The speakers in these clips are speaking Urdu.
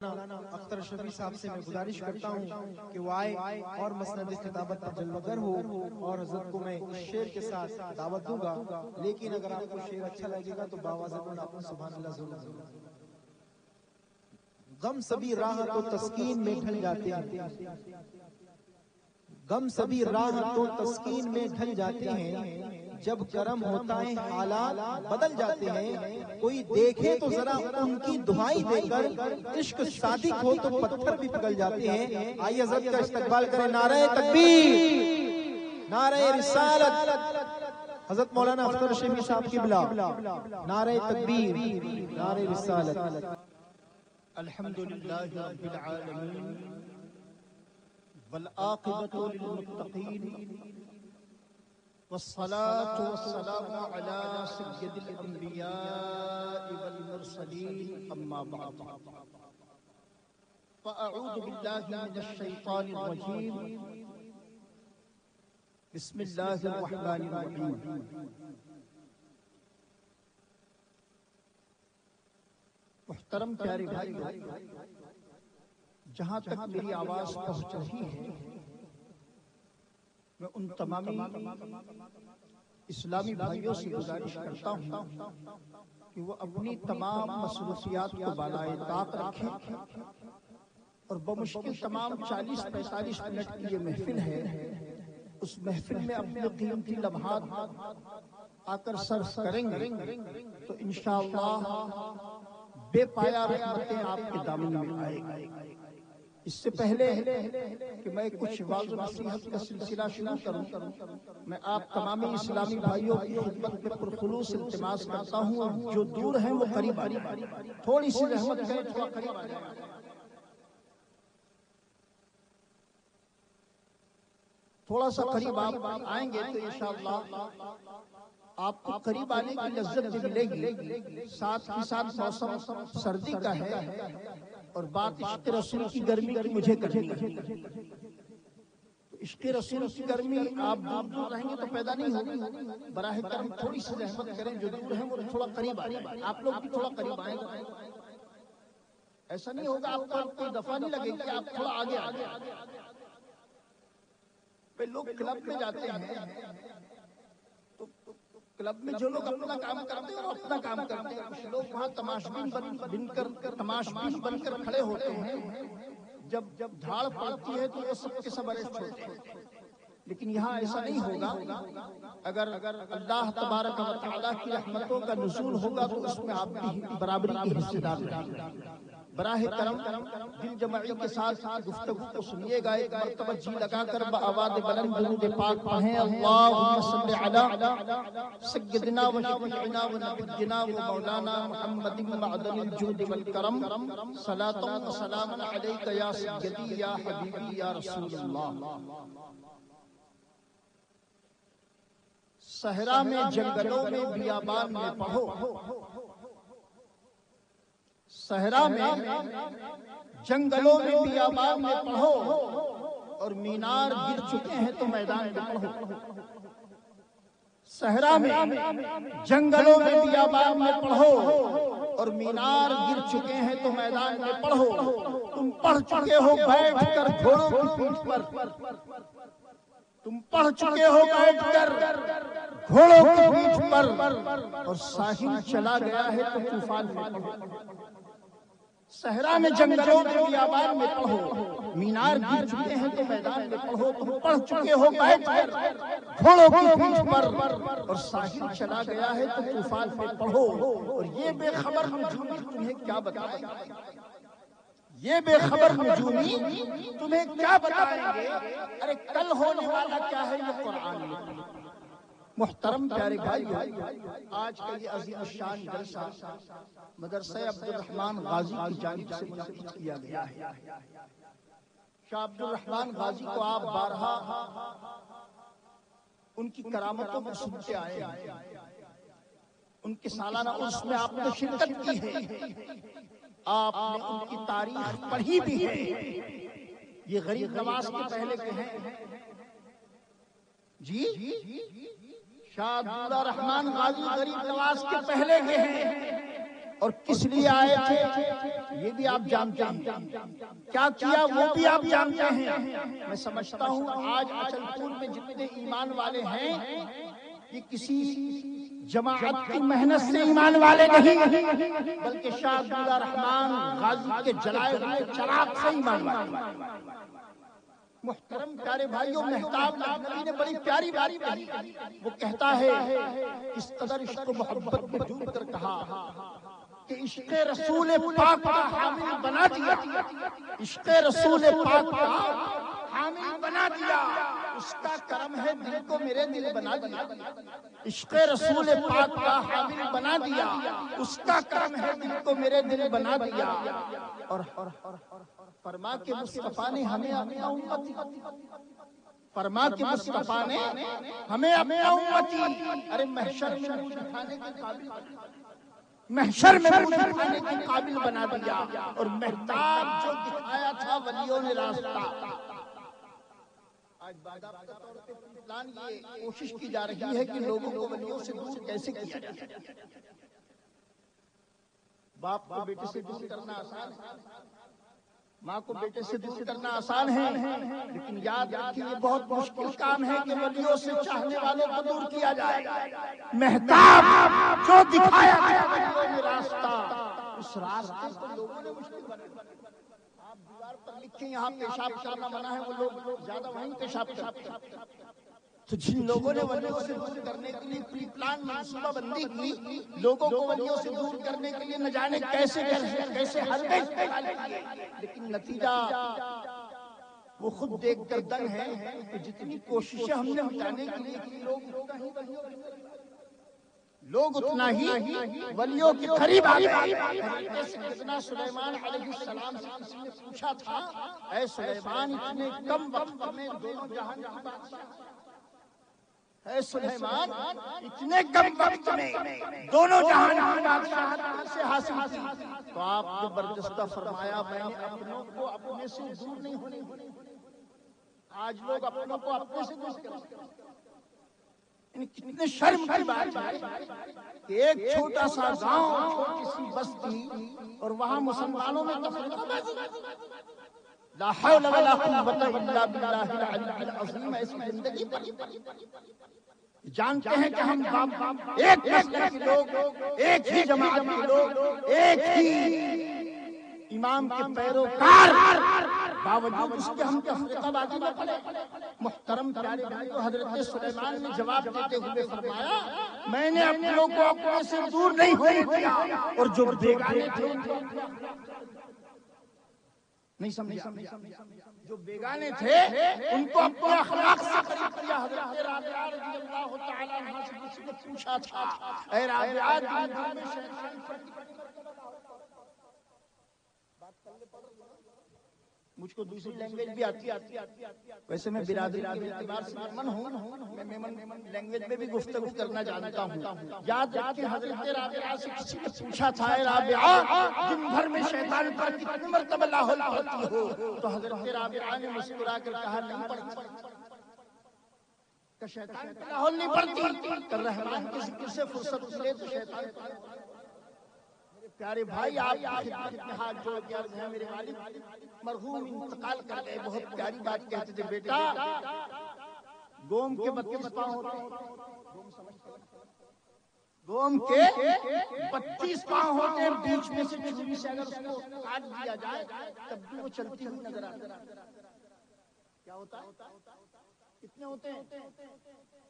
مولانا اختر شفیع صاحب سے میں گزارش کرتا ہوں کہ وہ آئے اور مسند خطابت پر جلوہ گر ہو، اور حضرت کو میں اس شعر کے ساتھ دعوت دوں گا، لیکن اگر آپ کو شعر اچھا لگے گا تو باواز بولنا اپنا سبحان اللہ ضرور۔ غم سبھی راہ تو تسکین میں ڈھل جاتے ہیں، غم سبھی راہ تو تسکین میں ڈھل جاتے ہیں، جب کرم ہوتا ہے حالات بدل جاتے ہیں، کوئی دیکھے تو ذرا ان کی دعائی دے کر، عشق صادق ہو تو پتھر بھی پگھل جاتے ہیں۔ آئیے حضرت کا استقبال کریں، نعرہ تکبیر، نعرہ رسالت، حضرت مولانا اختر شفیع صاحب قبلہ، نعرہ تکبیر، نعرہ رسالت۔ الحمدللہ رب العالمین والعاقبۃ للمتقین والصلاة والسلام على سید الانبیاء والمرسلین، اما بعد فاعوذ باللہ من الشیطان الرجیم، بسم اللہ الرحمن الرحیم۔ محترم پیارے بھائی، جہاں تک میری آواز پہنچ رہی ہے، میں ان تمامی اسلامی بھائیوں سے گزارش کرتا ہوں کہ وہ اپنی تمام مصروفیات کو بالائے طاق رکھیں، اور بمشکل تمام 40-45 منٹ کی یہ محفل ہے، اس محفل میں اپنے قیمتی لمحات آ کر صرف کریں گے تو انشاءاللہ بے پایا رحمتیں آپ کے دامن میں آئے گی۔ اس سے پہلے کہ میں کچھ واعظ و نصیحت کا سلسلہ شروع کروں، میں آپ تمامی اسلامی بھائیوں کی خدمت میں پرخلوص التماس کرتا ہوں، اور جو دور ہیں وہ قریب آ جائیں، تھوڑی سی رحمت کریں، تھوڑا قریب آ جائیں۔ تھوڑا سا قریب آپ آئیں گے تو انشاءاللہ آپ کو قریب آنے کی لذت بھی ملے گی، ساتھ ہی ساتھ موسم سردی کا ہے، اور بات عشق رسول کی گرمی کی مجھے کرنی ہے۔ عشق رسول کی گرمی آپ دور دور رہیں گے تو پیدا نہیں ہوگی، براہ کرم تھوڑی سی رحمت کریں، جو دور ہیں وہ تھوڑا قریب آئیں، آپ لوگ بھی تھوڑا قریب آئیں گے۔ ایسا نہیں ہوگا آپ کو کوئی دفعہ نہیں لگے کہ آپ تھوڑا آگے آگے۔ لوگ کلب میں جاتے ہیں تو کلب میں جو لوگ اپنا کام کرتے ہیں وہ اپنا کام کرتے ہیں، کچھ لوگ وہاں تماشبین بن کر کھڑے ہوتے ہیں، جب دھاڑ پڑتی ہے تو وہ سب کے سب اریسٹ ہوتے ہیں، لیکن یہاں ایسا نہیں ہوگا۔ اگر اللہ تبارک و تعالیٰ کی رحمتوں کا نزول ہوگا تو اس میں آپ بھی برابری کی حصے دار رہیں گے۔ براہ کرم دل جمعی کے ساتھ گفتگو کو سنیے گا، ایک مرتبہ جی لگا کر بآواز بلند درود پاک پڑھیں، اللہم صلی علی سیدنا و شفیعنا و نبینا و مولانا محمد معدن الجود والکرم، صلاۃ و سلام علیک یا سیدی یا حبیبی یا رسول اللہ۔ صحرا میں، جنگلوں میں، بیابان میں پڑھو، صحرا میں، جنگلوں میں، بیابان میں پڑھو، اور مینار گر چکے ہیں تو میدان میں پڑھو۔ صحرا میں، جنگلوں میں، بیابان میں پڑھو، اور مینار گر چکے ہیں تو میدان میں پڑھو۔ تم پڑھ چکے ہو بیٹھ کر گھوڑوں کی پیٹھ پر، تم پڑھ چکے ہو بیٹھ کر گھوڑوں کی پیٹھ پر، اور ساحل چلا گیا ہے تو طوفان میں پڑھو۔ صحرا میں، جنگلوں میں، بیابان میں پڑھو، مینار گر چکے ہیں تو میدان میں پڑھو۔ تم پڑھ چکے ہو بیٹھ کر گھوڑوں کی پیٹھ پر، اور ساحل چلا گیا ہے تو طوفان میں پڑھو۔ اور یہ بے خبر نجومی تمہیں کیا بتائیں گے، یہ بے خبر نجومی تمہیں کیا بتائیں گے، ارے کل ہونے والا کیا ہے یہ قرآن میں۔ محترم پیارے بھائیو، آج کا یہ عظیم الشان جلسہ مدرسہ عبدالرحمن غازی کی جانب سے منعقد کیا گیا ہے۔ شاہ عبدالرحمن غازی کو آپ بارہا ان کی کرامتوں کو سنتے آئے ہیں، ان کے سالانہ عرس میں آپ نے شرکت کی ہے، آپ نے ان کی تاریخ پڑھی بھی ہے۔ یہ غریب نواز کے پہلے کے ہیں جی، شاہ عبدالرحمن غازی غریب نواز کے پہلے کے ہیں، اور کس لیے آئے تھے یہ بھی آپ جانتے ہیں، کیا کیا وہ بھی آپ جانتے ہیں۔ میں سمجھتا ہوں آج اچل پور میں جتنے ایمان والے ہیں یہ کسی جماعت کی محنت سے ایمان والے نہیں، بلکہ شاہ عبداللہ رحمان غازی کے جلائے ہوئے چراغ سے ایمان والے۔ محترم پیارے بھائیوں، مہتاب لکھنوی نے بڑی پیاری بات کہی، وہ کہتا ہے اس قدر عشق و محبت میں ڈوب کر کہا کہ عشق رسول پاک کا حامل بنا دیا، عشق رسول پاک کا حامل بنا دیا، اس کا کرم ہے دل کو میرے دل بنا دیا، عشق رسول پاک کا حامل بنا دیا، اس کا کرم ہے دل کو میرے دل بنا دیا۔ اور فرما کے مصطفیٰ نے ہمیں اپنی امتی، فرما کے مصطفیٰ نے ہمیں اپنی امتی، ارے محشر میں منہ دکھانے کے قابل، محشر میں منہ دکھانے کے قابل بنا دیا۔ اور مہتاب جو دکھایا تھا ولیوں نے راستہ، آج باضابطہ طور پہ پلان یہ کوشش کی جا رہی ہے کہ لوگوں کو ولیوں سے دور کیسے کیا جائے۔ باپ کو بیٹے سے دور کرنا آسان ہے، ماں کو بیٹے سے دور کرنا آسان ہے، لیکن یاد رکھیے یہ بہت مشکل کام ہے کہ ولیوں سے چاہنے والوں کو دور کیا جائے۔ مہتاب جو دکھایا گیا ولیوں نے راستہ، اس راستے کو لوگوں نے مشکل بنا دیا۔ آپ دیوار پر لکھیں یہاں پیشاب کرنا منع ہے، وہ لوگ زیادہ وہیں پیشاب کرتے ہیں۔ تو جن لوگوں نے ولیوں سے دور کرنے کے لیے پری پلان منصوبہ بندی کی، لوگوں کو ولیوں سے دور کرنے کے لیے نہ جانے کیسے حربے استعمال کیے، لیکن نتیجہ وہ خود دیکھ کر دنگ ہے کہ جتنی کوششیں ہم نے مٹانے کے لیے کی، لوگ اتنا ہی ولیوں کے قریب آ گئے۔ سیدنا سلیمان علیہ السلام سے کسی نے پوچھا تھا، اے سلیمان اتنے کم وقت میں دونوں جہان کی بادشاہ، اے سلیمان اتنے کم وقت میں دونوں جہان کی بادشاہت سے حاصل کی، تو آپ نے برجستہ فرمایا میں نے اپنوں کو اپنے سے دور نہیں ہونے دیا۔ آج لوگ اپنوں کو اپنے سے دور کرتے ہیں، کتنے شرم کی بات ہے کہ ایک چھوٹا سا گاؤں، چھوٹی سی بستی، اور وہاں مسلمانوں میں تفرقہ بازی، لا حول ولا قوت الا باللہ العلی العظیم۔ ایسی زندگی پر جانتے ہیں کہ ہم ایک مسلک کے لوگ، ایک ہی جماعت کے لوگ، ایک ہی امام کے پیروکار، باوجود اس کے ہم تفرقہ بازی میں پڑے۔ محترم پیارے بھائیو، حضرت سلیمان نے جواب دیتے ہوئے فرمایا میں نے اپنے لوگوں کو اپنے سے دور نہیں ہونے دیا، اور جو بیگانے تھے نہیں سمجھا، جو بیگانے تھے ان کو اپنے اخلاق سے قریب کیا۔ حضرت رابعہ رضی اللہ تعالیٰ عنہ سے کسی نے پوچھا تھا، اے رابعہ دن بھر میں شیطان مجھ کو دوسری لینگویج بھی آتی ہے، ویسے میں برادری کے اعتبار سے میمن ہوں، میں میمن لینگویج میں بھی گفتگو کرنا جانتا ہوں۔ یاد رکھیں حضرت رابعہ سے کسی نے پوچھا تھا، اے رابعہ دن بھر میں شیطان پر کتنی مرتبہ لا حول پڑھتی ہو؟ تو حضرت رابعہ نے مسکرا کر کہا نہیں پڑھتی، کہ شیطان پر لا حول نہیں پڑھتی، کہ رحمان کے ذکر سے فرصت ملے تو شیطان پر۔ پیارے بھائی، آپ کی خدمت میں ہاتھ جوڑ کے عرض ہے، میرے والد مرحوم انتقال کر گئے، بہت پیاری بات کہتے تھے، بیٹا گوم کے 32 پاؤں ہوتے ہیں، گوم کے 32 پاؤں ہوتے ہیں، بیچ میں سے چھری سے اگر اس کو کاٹ دیا جائے تب بھی وہ چلتی ہوئی نظر آتی ہے۔ کیا ہوتا ہے؟ کتنے ہوتے ہیں؟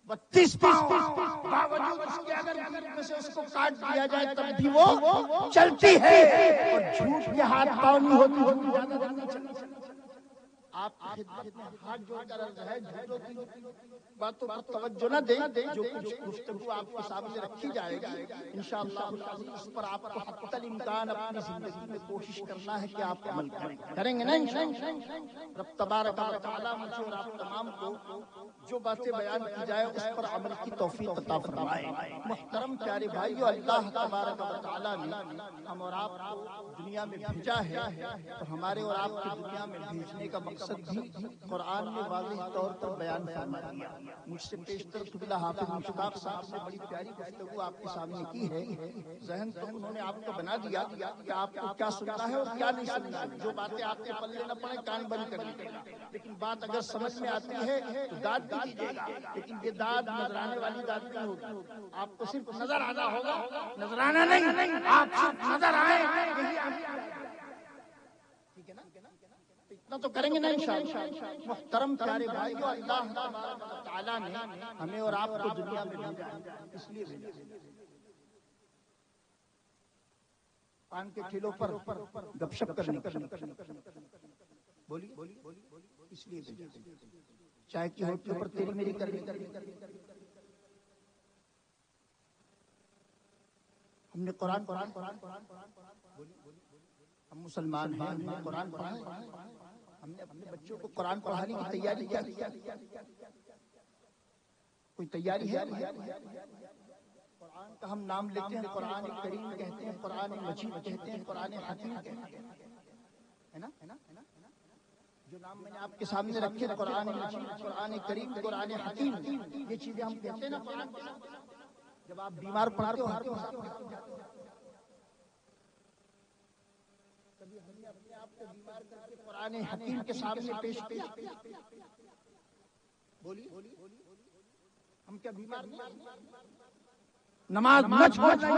32 پاؤں، باوجود اس کے اگر بیچ میں سے اس کو کاٹ دیا جائے تب بھی وہ چلتی ہے، اور جھوٹ کے ہاتھ پاؤں نہیں ہوتی، زیادہ دن نہیں چلتی۔ آپ کی خدمت میں ہاتھ جوڑ کر عرض ہے، جھوٹوں کی باتوں پر توجہ نہ دیں، جو کچھ گفتگو آپ کے سامنے رکھی جائے گی انشاءاللہ اس پر آپ کو حتی الامکان اپنی زندگی میں کوشش کرنا ہے کہ آپ عمل کریں گے نا انشاءاللہ۔ رب تبارک و تعالیٰ مجھے اور آپ تمام کو جو باتیں بیان کی جائے اس پر عمل کی توفیق عطا فرمائے۔ محترم پیارے بھائیو، اللہ تبارک و تعالیٰ نے ہم اور آپ کو دنیا میں بھیجا ہے، اور ہمارے اور آپ کی دنیا میں بھیجنے کا مقصد مقصد بھی قرآن نے واضح طور پر بیان فرما دیا۔ مجھ سے پیشتر قبلہ حافظ مشتاق صاحب نے بڑی پیاری گفتگو آپ کے سامنے کی ہے، ذہن تو انہوں نے آپ کو بنا دیا کہ آپ کو کیا سننا ہے اور کیا نہیں سننا ہے۔ جو باتیں آپ کے پلے نہ پڑے کان بند کر لیجیے گا، لیکن بات اگر سمجھ میں آتی ہے تو داد بھی دیجیے گا، لیکن یہ داد نظرانے والی داد نہیں ہوگی۔ آپ کو صرف نظر آنا ہوگا، نظرانہ نہیں، آپ صرف نظر آئے، یہی آپ کی داد ہے۔ ٹھیک ہے نا؟ اتنا تو کریں گے نا انشاءاللہ۔ محترم پیارے بھائیو، اللہ تبارک و تعالیٰ نے ہمیں اور آپ کو دنیا میں بھیجا ہے، اس لیے بھیجا ہے۔ پان کے ٹھیلوں پر گپ شپ کرنے بولی اس لیے بھیجا ہے۔ چائے کی ہوٹلوں پر تیری میری کرنی، ہم نے قرآن ہم مسلمان ہیں، ہم نے قرآن پڑھا ہے، ہم نے اپنے بچوں کو قرآن پڑھانے کی تیاری کیا؟ کوئی تیاری ہے؟ قرآن کا ہم نام لیتے ہیں، قرآن کریم کہتے ہیں، قرآن مجید کہتے ہیں، قرآن حکیم کہتے ہیں، ہے نا؟ جو نام میں نے آپ کے سامنے رکھے، قرآن مجید، قرآن کریم، قرآن حکیم، یہ چیزیں ہم کہتے ہیں نا قرآن کے ساتھ۔ جب آپ بیمار پڑتے ہو کبھی ہم نے اپنے آپ کو بیمار کر کے قرآن حکیم کے سامنے پیش کیا؟ بولی ہم کیا بیمار نہیں؟ نماز نہ چھوڑنا،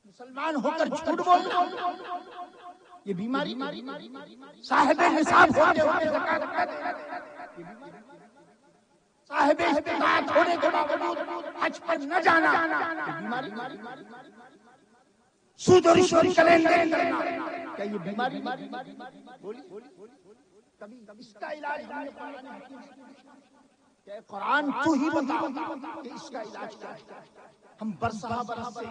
مسلمان ہو کر جھوٹ بولنا یہ بیماری، صاحب نصاب ہوتے ہوئے زکات نہ دینا، صاحب استطاعت ہونے کے باوجود حج پر نہ جانا یہ بیماری، سود و رشوت کا لین دین کرنا کیا یہ بیماری؟ بولی کبھی اس کا علاج ہم نے قرآن حکیم سے پوچھا کہ قرآن تو ہی بتا کہ اس کا علاج کیا ہے؟ ہم برسہ برس سے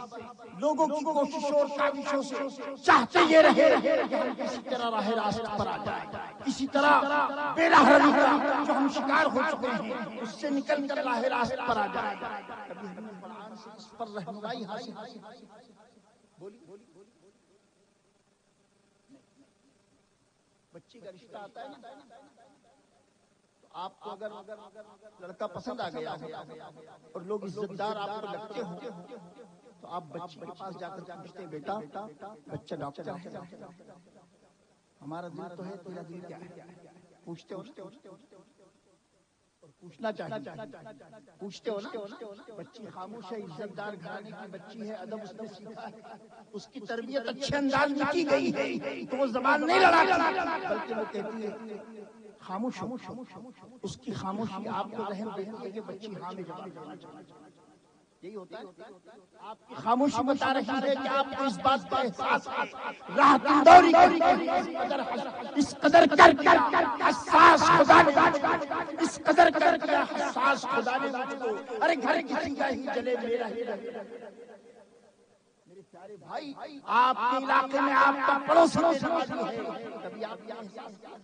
لوگوں کی کوششوں اور کاوشوں سے چاہتے یہ رہے کہ ہم کسی طرح راہ راست پر آ جائیں، کسی طرح بے راہ روی کا جو ہم شکار ہو چکے ہیں اس سے نکل کر راہ راست پر آ جائیں۔ کبھی ہم نے قرآن سے اس پر رہنمائی حاصل کی؟ بولی بچی کا رشتہ آتا ہے نا، تو آپ کو اگر لڑکا پسند آ گیا اور لوگ عزت دار آپ کو لگتے ہوں تو آپ بچی کے پاس جا کر پوچھتے ہیں بیٹا بچہ ڈاکٹر ہے؟ ہمارا دل تو ہے، تیرا دل کیا ہے؟ پوچھتے ہو اور پوچھنا چاہیے، پوچھتے ہو نا۔ بچی خاموش ہے، عزت دار گھرانے کی بچی ہے، ادب اس نے سیکھا ہے، اس کی تربیت اچھے انداز میں کی گئی ہے تو وہ زبان نہیں لڑاتی بلکہ وہ کہتی ہے خاموش ہو۔ اس کی خاموشی آپ کو رحم دیتی ہے کہ بچی ہاں میں جواب دینا چاہیے۔ یہی ہوتا ہے، آپ کی خاموشی بتا رہی ہے کہ آپ کو اس بات کا احساس ہے، راہ تندوری اس قدر کر کے حساس خدا نے، اس قدر کر کے حساس خدا نے مجھ کو، ارے گھر کسی کا ہی جلے میرا ہی رہے۔ میرے پیارے بھائی، آپ کے علاقے میں آپ کا پڑوسی نمازی ہے، کبھی آپ کا احساس کیا؟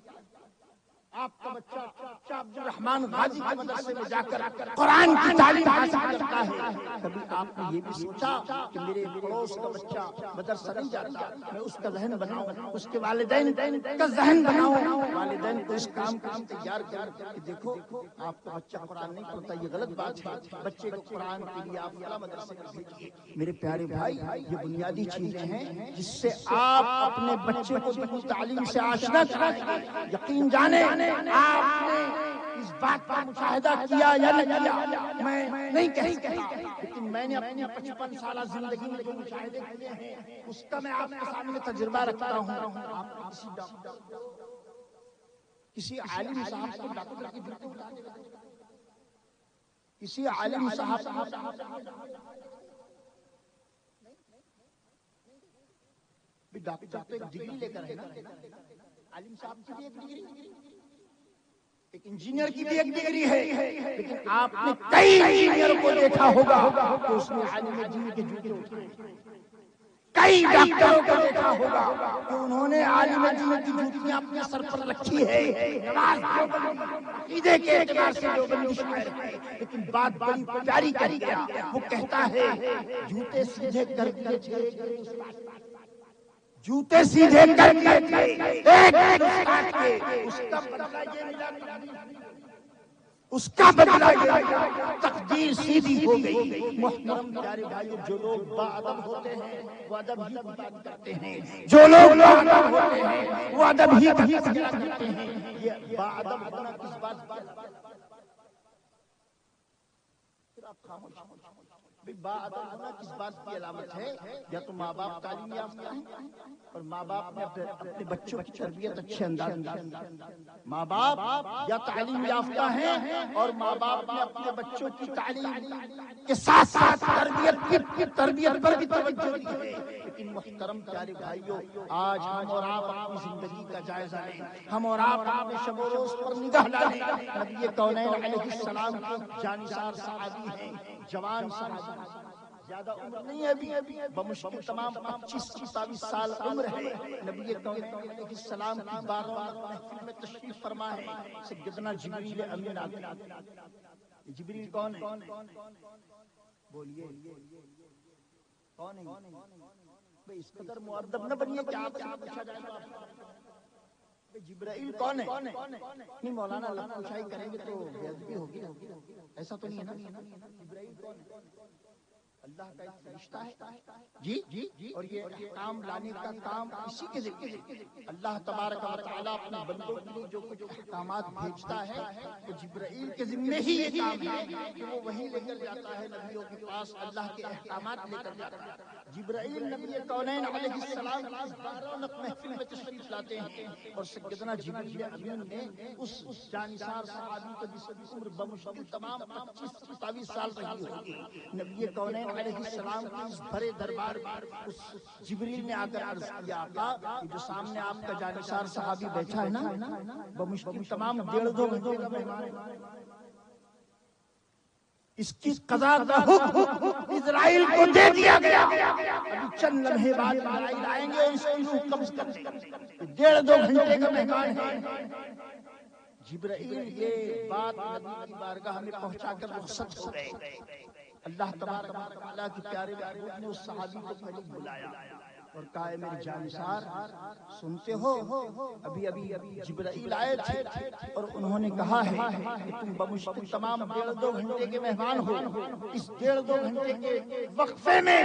آپ کا بچہ عبد الرحمان غازی کے مدرسے میں جا کر قرآن کی تعلیم حاصل کرتا ہے، کبھی آپ نے یہ بھی سوچا کہ میرے پڑوس کا بچہ مدرسہ نہیں جاتا، میں اس کا ذہن بناؤں، اس کے والدین کا ذہن بناؤں، والدین کو اس کام کے لیے تیار کر کہ دیکھو آپ کا بچہ قرآن نہیں پڑھتا، یہ غلط بات ہے، بچے کو قرآن کے لیے آپ فلاں مدرسے میں بھیجیے۔ میرے پیارے بھائی، یہ بنیادی چیزیں ہیں جس سے آپ اپنے بچے کو دینی تعلیم سے آشنا کرائیں گے۔ یقین جانے آپ نے اس بات کا مشاہدہ کیا یا نہ کیا میں نہیں کہہ سکتا، لیکن میں نے اپنی 55 سالہ زندگی میں جو مشاہدے کیے ہیں اس کا میں آپ کے سامنے تجربہ رکھتا ہوں۔ آپ کسی ڈاکٹر کسی عالم صاحب کو ڈاکٹر کی ڈیوٹی اٹھا دے گا، کسی عالم صاحب ڈاکٹر تو ایک ڈگری لے کر ہے نا، عالم صاحب کی بھی ایک ڈگری، ایک انجینئر کی بھی ایک ڈگری ہے، لیکن آپ نے کئی انجینئر کو دیکھا ہوگا کہ اس نے عالم دین کے جوتے اٹھائے، کئی ڈاکٹروں کو دیکھا ہوگا کہ انہوں نے عالم دین کی جوتیاں اپنے سر پر رکھی ہے، نماز عقیدے کے اعتبار سے دیوبندی شاعر ہے، لیکن بات بڑی پیاری کہہ گیا، وہ کہتا ہے جوتے سیدھے کر دیے تھے، جوتے سیدھے کر دیے تھے، ایک جلوس کاٹ کے اس کا بدلہ یہ ملا، تقدیر سیدھی ہو گئی۔ محترم پیارے بھائیو، جو لوگ با ادب ہوتے ہیں وہ ادب ہی کی بات کرتے ہیں، جو لوگ با ادب ہوتے ہیں وہ ادب ہی کی بات کرتے ہیں۔ یہ با ادب ہونا کس بات کی علامت ہے؟ آپ خاموش با ادب ہونا کس بات کی علامت ہے؟ یا تو ماں باپ تعلیم یافتہ ہیں اور ماں باپ نے اپنے بچوں کی تربیت اچھے انداز میں، ماں باپ یا تعلیم یافتہ ہیں اور ماں باپ نے اپنے بچوں کی تعلیم کے ساتھ ساتھ تربیت پر بھی توجہ دی ہے۔ لیکن محترم پیارے بھائیو، آج ہم اور آپ اپنی زندگی کا جائزہ لیں، ہم اور آپ اپنے شب و روز پر نگاہ ڈالیں۔ نبی کونین علیہ السلام کے جانثار صحابی ہیں، جوان صحابی، زیادہ عمر نہیں ہے ابھی، بمشکل تمام 25-27 سال عمر ہے۔ نبی کونین علیہ السلام کی بارگاہ محفل میں تشریف فرما ہے، سیدنا جبریل امین آتے ہیں۔ جبریل کون ہے؟ بولیے کون ہے؟ بھئی اس قدر مؤدب نہ بنیے کہ آپ سے پوچھا جائے گا جبرائیل کون ہے؟ نہیں مولانا اللہ پوچھائی کریں گے تو بے ادبی ہوگی، ایسا تو نہیں ہے نا۔ جبرائیل کون ہے؟ اللہ کا ایک فرشتہ ہے جی، اور یہ احکام لانے کا کام اسی کے ذمہ ہے۔ اللہ تبارک و تعالیٰ اپنے بندوں کے لیے جو کچھ احکامات بھیجتا ہے تو جبرائیل کے ذمہ ہی یہ کام ہے کہ وہ وہی لے کر جاتا ہے نبیوں کے پاس، اللہ کے احکامات لے کر جاتا ہے۔ جبرائیل نبی کونین علیہ السلام کی بارونق محفل میں تشریف لاتے ہیں اور سیدنا جبریل امین نے اس جانثار صحابی کو جس کی عمر بمشکل تمام 25-27 سال رہی ہوگی، نبی کونین علیہ السلام کے اس بھرے دربار میں اس جبریل نے آ کر عرض کیا، آقا جو سامنے آپ کا جانثار صحابی بیٹھا ہے نا، بمشکل تمام 1.5-2 گھنٹے کا مہمان ہے، اس کی قضا کا حکم اسرائیل کو دے دیا گیا، ابھی چند لمحے بعد اسرائیل آئیں گے اور اس کی روح قبض کر لیں گے۔ 1.5-2 گھنٹے کا مہمان ہے۔ جبرائیل یہ بات نبی کی بارگاہ میں پہنچا کر رخصت ہو گئے۔ اللہ تبارک و تعالیٰ کی پیارے محبوب نے اس صحابی کو قریب بلایا اور کہا، میرے جانثار سنتے ہو، ابھی جبرائیل آئے تھے اور انہوں نے کہا ہے کہ تم بمشکل تمام 1.5-2 گھنٹے کے مہمان ہو، اس 1.5-2 گھنٹے کے وقفے میں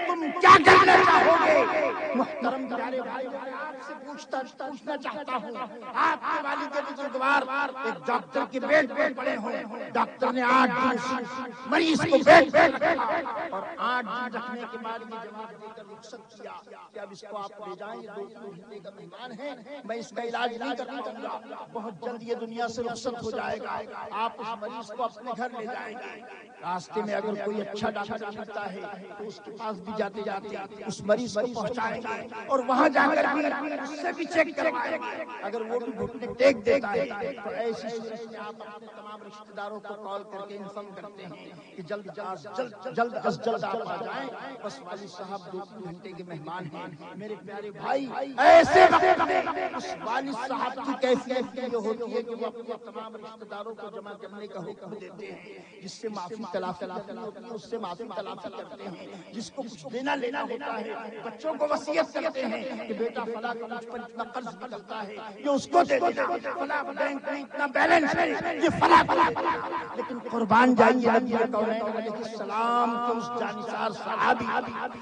تم کیا کرنا چاہو گے؟ محترم پیارے بھائی، آپ سے پوچھنا چاہتا ہوں، آپ کے والد بزرگوار ایک ڈاکٹر کے بیڈ پر پڑے ہوں، ڈاکٹر نے 8 دن مریض کو بیڈ پر رکھا اور 8 دن رکھنے کے بعد یہ جواب دے کر رخصت کیا کہ اب اس کو آپ لے جائیں، یہ 2 گھنٹے کا مہمان ہے، میں اس کا علاج نہیں کر پاؤں گا، بہت جلد یہ دنیا سے رخصت ہو جائے گا، آپ اس مریض کو اپنے گھر لے جائیں گے۔ راستے میں اگر کوئی اچھا ڈاکٹر ملتا ہے تو اس کے پاس بھی جاتے جاتے اس مریض کو پہنچائیں گے اور وہاں جا کر بھی اس سے بھی چیک کروائیں گے، اگر وہ بھی گھٹنے ٹیک دیتا ہے تو ایسی صورت میں آپ اپنے تمام رشتہ داروں کو کال کر کے انفارم کرتے ہیں کہ جلد از جلد آپ آ جائیں، بس والد صاحب 2-3 گھنٹے کے مہمان ہیں۔ میرے پیارے بھائی، ایسے وقت میں اس والد صاحب کی کیفیت یہ ہوتی ہے کہ وہ اپنے تمام رشتہ داروں کو جمع کرنے کا حکم دیتے ہیں، جس سے معافی تلافی ہوتی ہے اس سے معافی تلافی کرتے ہیں، جس کو کچھ دینا لینا ہوتا ہے بچوں کو وصیت کرتے ہیں کہ بیٹا فلاں کا مجھ پر اتنا قرض نکلتا ہے یہ اس کو دے دینا، فلاں بینک میں اتنا بیلنس ہے یہ فلاں کو دے دینا۔ لیکن قربان جائیے نبی کونین علیہ السلام کے اس جانثار صحابی،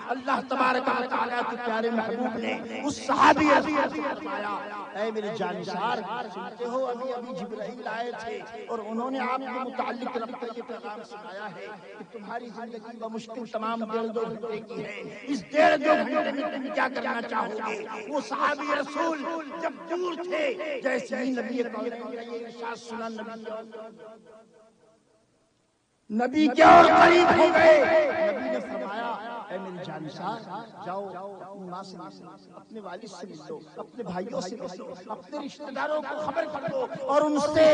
اللہ تبارک و تعالیٰ کے پیارے محبوب نے اس صحابی سے فرمایا، اے میرے جانثار سنتے ہو، ابھی جبرائیل آئے تھے اور انہوں نے آپ کے متعلق رب کا یہ پیغام سنایا ہے کہ تمہاری زندگی بمشکل تمام 1.5-2 گھنٹے کی ہے، اس 1.5-2 گھنٹے میں تم کیا کرنا چاہو گے؟ وہ صحابی رسول جب دور تھے، جیسے ہی نبی کونین کا یہ ارشاد سنا، نبی کے اور قریب ہو گئے، نبی نے فرمایا، اے میری جانثار جاؤ اپنی ماں سے مل لو، اپنے والد سے مل لو، اپنے بھائیوں سے مل لو، اپنے رشتہ داروں کو خبر کر دو اور ان سے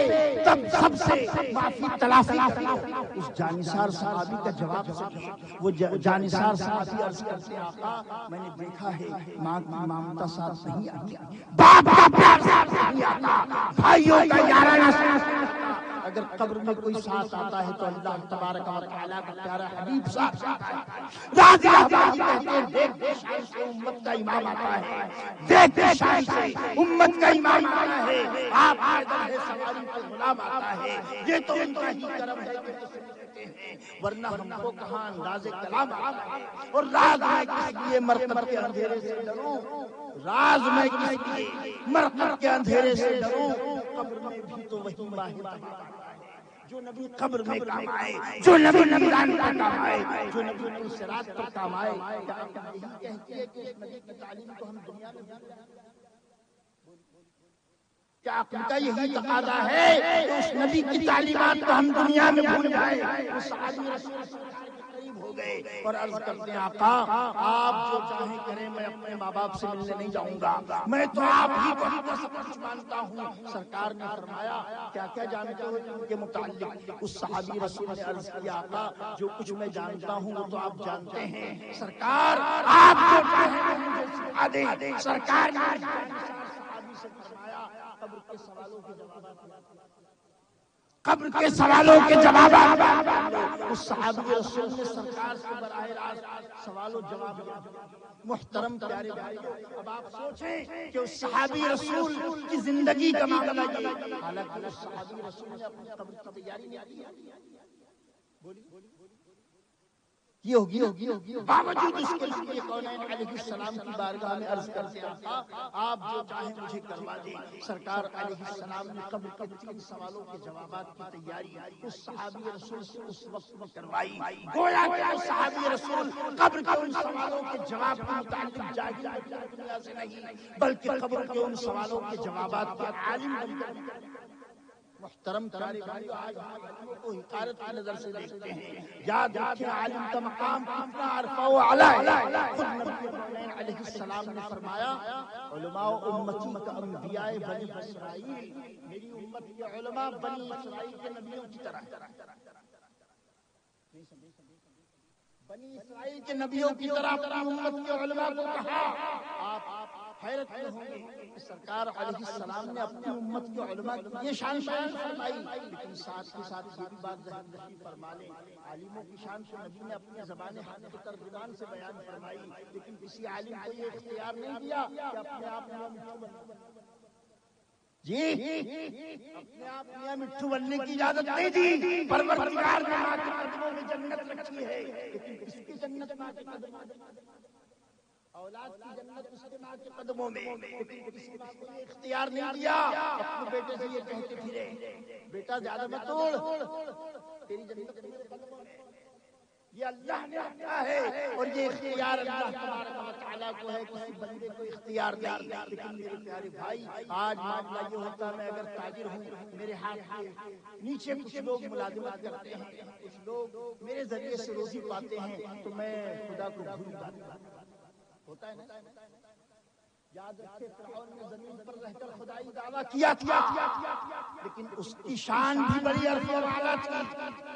سب سے معافی تلافی کر لو۔ اس جانثار صحابی کا جواب سنیے، وہ جانثار صحابی عرض کرتے، آقا میں نے دیکھا ہے ماں کی ممتا ساتھ نہیں آتی، باپ کا پیار ساتھ نہیں آتا، بھائیوں کا یارانہ ساتھ نہیں آتا، اگر قبر میں کوئی ساتھ آتا ہے تو اللہ تبارک و تعالیٰ کا پیارا حبیب ساتھ آتا ہے۔ راز احبابی کہتے ہیں دیکھ دے شان سے امت کا امام آتا ہے، دیکھ دے شان سے امت کا امام آتا ہے، آپ پیدل ہے سواری پر غلام آتا ہے، یہ تو ان کا ہی کرم ہے کہ تو سمجھتے ہیں، ورنہ ہم کو کہاں انداز کلام آتا ہے۔ اور راز میں کس لیے مرقد کے اندھیرے سے ڈروں، راز میں کس لیے مرقد کے اندھیرے سے ڈروں، قبر میں بھی تو وہی ماہ تبارک آتا ہے جو نبی قبر میں کام آئے، جو نبی میدان پر کام آئے، جو نبی پل صراط پر کام آئے۔ کیا آپ یہی کہتی ہے کہ اس نبی کی تعلیم کو ہم دنیا میں بھول جائیں؟ کیا آپ کا یہی تقاضا ہے کہ اس نبی کی تعلیمات کو ہم دنیا میں بھول جائیں؟ اس صحابی رسول سرکار کے قریب ہو گئے اور عرض کرتے ہیں آقا آپ جو چاہیں کریں، میں اپنے ماں باپ سے ملنے نہیں جاؤں گا، میں تو آپ ہی کو اپنا سب کچھ مانتا ہوں۔ سرکار نے فرمایا کیا کیا جانتے ہو ان کے متعلق؟ اس صحابی رسول نے عرض کیا آقا جو کچھ میں جانتا ہوں وہ تو آپ جانتے ہیں، سرکار آپ جو چاہیں وہ مجھے سکھا دیں۔ سرکار نے صحابی سے فرمایا قبر کے سوالوں کے جوابات، قبر کے سوالوں کے جوابات۔ اس صحابی رسول نے سرکار سے براہ راست سوال و جواب دیا۔ محترم پیارے بھائیو، اب آپ سوچیں کہ اس صحابی رسول کی زندگی کا معاملہ یہ، حالانکہ اس صحابی رسول نے اپنی قبر کی تیاری نہیں کی، یہ ہوگی باوجود اس کے لیے کونین علیہ السلام کی بارگاہ میں عرض کرتے آقا آپ جو چاہیں مجھے کروا دیں۔ سرکار علیہ السلام نے قبر کے 3 سوالوں کے جوابات کی تیاری اس صحابی رسول سے اس وقت میں کروائی، گویا کہ وہ صحابی رسول قبر کے ان سوالوں کے جواب کے متعلق جاہل دنیا سے نہیں، بلکہ قبر کے ان سوالوں کے جوابات کے عالم بن کر۔ محترم پیارے بھائیو، آج ہم عالموں کو حقارت کی نظر سے دیکھتے ہیں، یاد رکھیں عالم کا مقام کتنا عرفہ و اعلیٰ ہے۔ خود نبی کونین علیہ السلام نے فرمایا علماء امتی کا انبیاء بنی اسرائیل، میری امت کے علماء بنی اسرائیل کے نبیوں کی طرح، بنی اسرائیل کے نبیوں کی طرح اپنی امت کے علماء کو کہا۔ آپ حیرت میں ہوں گے کہ سرکار علیہ السلام نے اپنی امت کے علماء کی یہ شان فرمائی، لیکن ساتھ ہی ساتھ یہ بھی بات ذہن نشین فرما لیں عالموں کی شان کو نبی نے اپنی زبان حق کے ترجمان سے بیان فرمائی، لیکن کسی عالم کو یہ اختیار نہیں دیا کہ اپنے آپ میاں مٹھو بنے، جی اپنے آپ میاں مٹھو بننے کی اجازت نہیں دی۔ پروردگار نے ماں کے قدموں میں جنت رکھی ہے، لیکن کس کی جنت ماں کے قدموں میں؟ اولاد کی جنت اس کے ماں کے قدموں میں، لیکن کسی ماں کو یہ اختیار نہیں دیا اپنے بیٹے سے یہ کہہ کے پھرے بیٹا زیادہ مت توڑ، تیری جنت میرے قدموں میں۔ یہ اللہ نے رکھا ہے اور یہ اختیار اللہ تبارک و تعالیٰ کو ہے، کسی بندے کو اختیار نہیں۔ لیکن میرے پیارے بھائی آج معاملہ یہ ہوتا ہے میں اگر تاجر ہوں، میرے ہاتھ کے نیچے کچھ لوگ ملازمت کرتے ہیں، کچھ لوگ میرے ذریعے سے روزی پاتے ہیں، تو میں خدا کو بھول جاتا ہوں، ہوتا ہے نا؟ یاد رکھے فرعون نے زمین پر رہ کر خدائی دعویٰ کیا تھا، لیکن اس کی شان بھی بڑی عرفہ و اعلیٰ تھی۔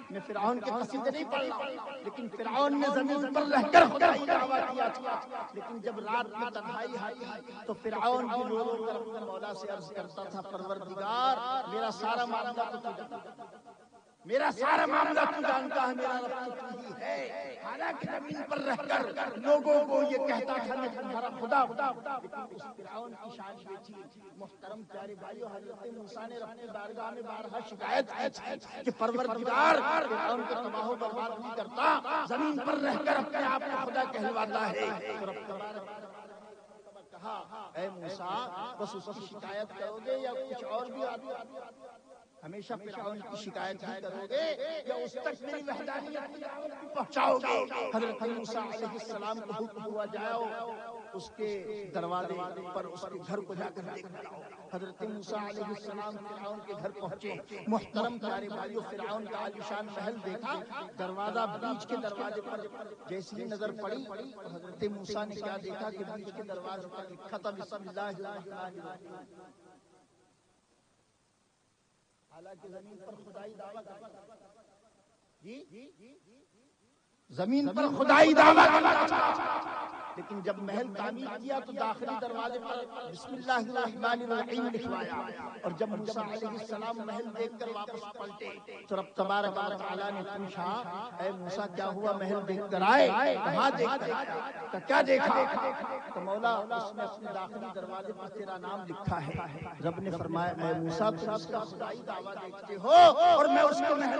میں فرعون کے قصیدے نہیں پڑھ رہا، لیکن فرعون نے زمین پر رہ کر خدائی دعویٰ کیا تھا، لیکن جب رات میں تنہائی آئی تو فرعون بھی رو رو کر اپنے مولا سے عرض کرتا تھا پروردگار میرا سارا معاملہ تو تو جانتا ہے، میرا سارا معاملہ تو جانتا ہے، میرا رب تو ہی ہے۔ حالانکہ زمین پر رہ کر لوگوں کو یہ کہتا تھا میں تمہارا خدا، لیکن اس فرعون کی شان یہ تھی۔ محترم پیارے بھائیو، حضرت موسیٰ نے اپنی بارگاہ میں بارہا شکایت کی تھی کہ پروردگار فرعون کو تباہ و برباد نہیں کرتا، زمین پر رہ کر اپنے آپ کو خدا کہلواتا ہے۔ کہا اے موسیٰ بس اس کی شکایت کرو گے یا کچھ اور بھی آتا؟ ہمیشہ فرعون کی شکایت ہی کرو گے یا اس تک میری وحدانیت کی دعوت بھی پہنچاؤ گے؟ حضرت موسیٰ علیہ السلام کو حکم ہوا جاؤ اس کے دروازے پر اس کے گھر کو جا کر دیکھ لاؤ۔ حضرت موسیٰ علیہ السلام فرعون کے گھر پہنچے۔ محترم پیارے بھائیو، فرعون کا عالیشان محل دیکھا، دروازہ بیچ کے دروازے پر جیسی ہی نظر پڑی تو حضرت موسیٰ نے کیا دیکھا کہ بیچ کے دروازے پر لکھا تھا بسم اللہ الرحمن الرحیم۔ حالانکہ زمین پر خدائی دعویٰ کرتا جی زمین پر خدائی دعویٰ کرتا تھا، لیکن جب محل تعمیر کیا تو داخلی دروازے پر بسم اللہ الرحمن الرحیم لکھوایا، اور جب موسیٰ علیہ السلام محل دیکھ کر واپس پلٹے تو رب تبارک و تعالیٰ نے پوچھا اے موسیٰ کیا ہوا، محل دیکھ کر آئے؟ کہاں دیکھ کر آئے؟ تو کیا دیکھا؟ تو مولا اس نے اپنے داخلی دروازے پر تیرا نام لکھا ہے۔ رب نے فرمایا اے موسیٰ تم اس کا خدائی دعویٰ دیکھتے ہو اور میں اس کو محل۔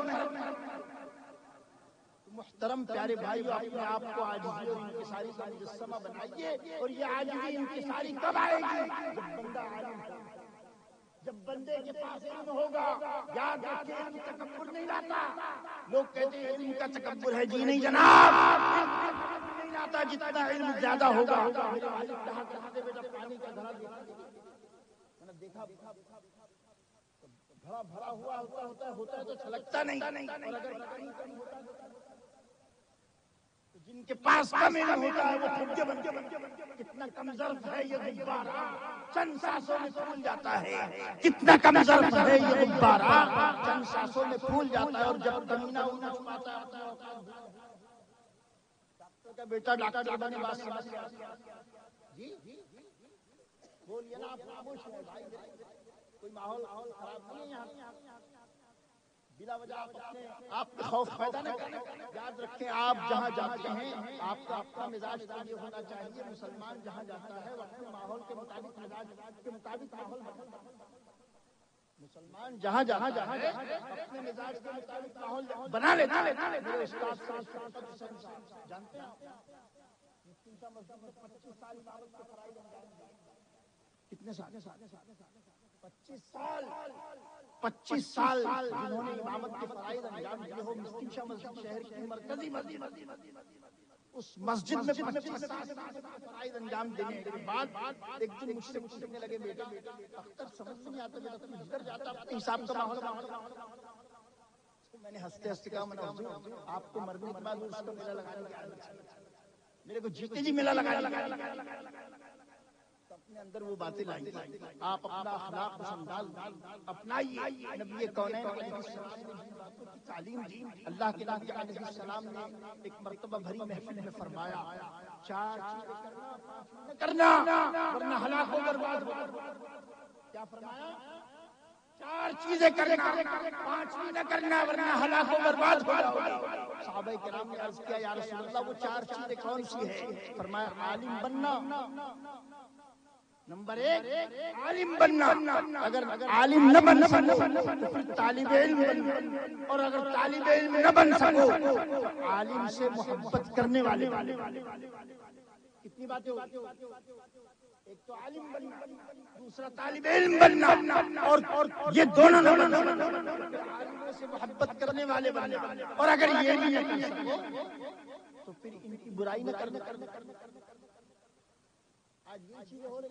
محترم پیارے بھائیو، اپنے آپ کو عاجزی اور انکساری کا مجسمہ بنائیے، اور یہ عاجزی انکساری کب آئے گی؟ جب بندہ عالم ہوگا، جب بندے کے پاس علم ہوگا۔ یاد رکھیں علم تکبر نہیں لاتا۔ لوگ کہتے ہیں علم کا تکبر ہے، جی نہیں جناب، علم نہیں لاتا جتنا علم زیادہ ہوگا۔ میرے والد کہا کرتے بیٹا پانی کا گھڑا میں نے دیکھا گھڑا بھرا ہوا ہوتا ہے تو چھلکتا نہیں، اور اگر پانی کم ہوتا ہے جن کے پاس کم علم ہوتا ہے وہ پھٹے بن کتنا کم ظرف ہے یہ غبارہ، چند سانسوں میں پھول جاتا ہے۔ کتنا کم ظرف ہے یہ غبارہ، چند سانسوں میں پھول جاتا ہے۔ اور جب کمینہ ہونا چھپاتا ہے ڈاکٹر کا بیٹا ڈاکٹر بنے، بات سمجھ جی بولیے نا، آپ خاموش ہیں بھائی، کوئی ماحول خراب نہیں ہے یہاں، بلا وجہ آپ کا خوف پیدا نہ کریں۔ یاد رکھیں آپ جہاں جاتے ہیں آپ کا اپنا مزاج یہ ہونا چاہیے۔ مسلمان جہاں جاتا ہے وہ اپنے ماحول کے مطابق مزاج کے مطابق ماحول بناتا ہے۔ مسلمان جہاں جہاں ہے اپنے مزاج کے مطابق ماحول بنا لیتا ہے۔ میرے استاد جانتے ہیں 25 سال امامت کے فرائض کتنے سال؟ 25 سال جنہوں نے امامت کے فرائض انجام دیے ہو، مسکین شاہ مسجد شہر کی مرکزی مسجد، اس مسجد میں 25 سال فرائض انجام دینے کے بعد ایک دن مجھ سے پوچھنے لگے بیٹا اختر سمجھ نہیں آتا بیٹا تم جدھر جاتا اپنے حساب کا ماحول۔ میں نے ہنستے ہنستے کہا میں آپ کو مرنے کے بعد اس کو میلہ لگانے کی عادت ہے، میرے کو جیتے جی میلہ لگانے اپنے اندر وہ باتیں لائی۔ آپ اپنا اخلاق انداز اپنائیے۔ نبی کونین علیہ السلام نے باتوں کی تعلیم دی۔ اللہ کے نبی علیہ السلام نے ایک مرتبہ بھری محفل میں فرمایا 4 چیزیں کرنا ورنہ ہلاک ہو برباد ہو۔ کیا فرمایا؟ 4 چیزیں کرنا، 5 نہ کرنا ورنہ ہلاک ہو برباد ہو جاؤ گے۔ صحابہ کرام نے عرض کیا یا رسول اللہ وہ 4 چیزیں کون سی ہیں؟ فرمایا عالم بننا، نمبر 1 عالم بننا، اگر عالم نہ بن سکو تو پھر طالب علم بننا، اور اگر طالب علم نہ بن سکو تو عالم سے محبت کرنے والے۔ کتنی باتیں ہوتی؟ ایک تو عالم بننا، دوسرا طالب علم بننا، اور یہ دونوں نہ بن سکو عالم سے محبت کرنے والے بننا، اور اگر یہ بھی نہ کر سکو تو پھر ان کی برائی نہ کرنا۔ آج یہ چیزیں ہو رہی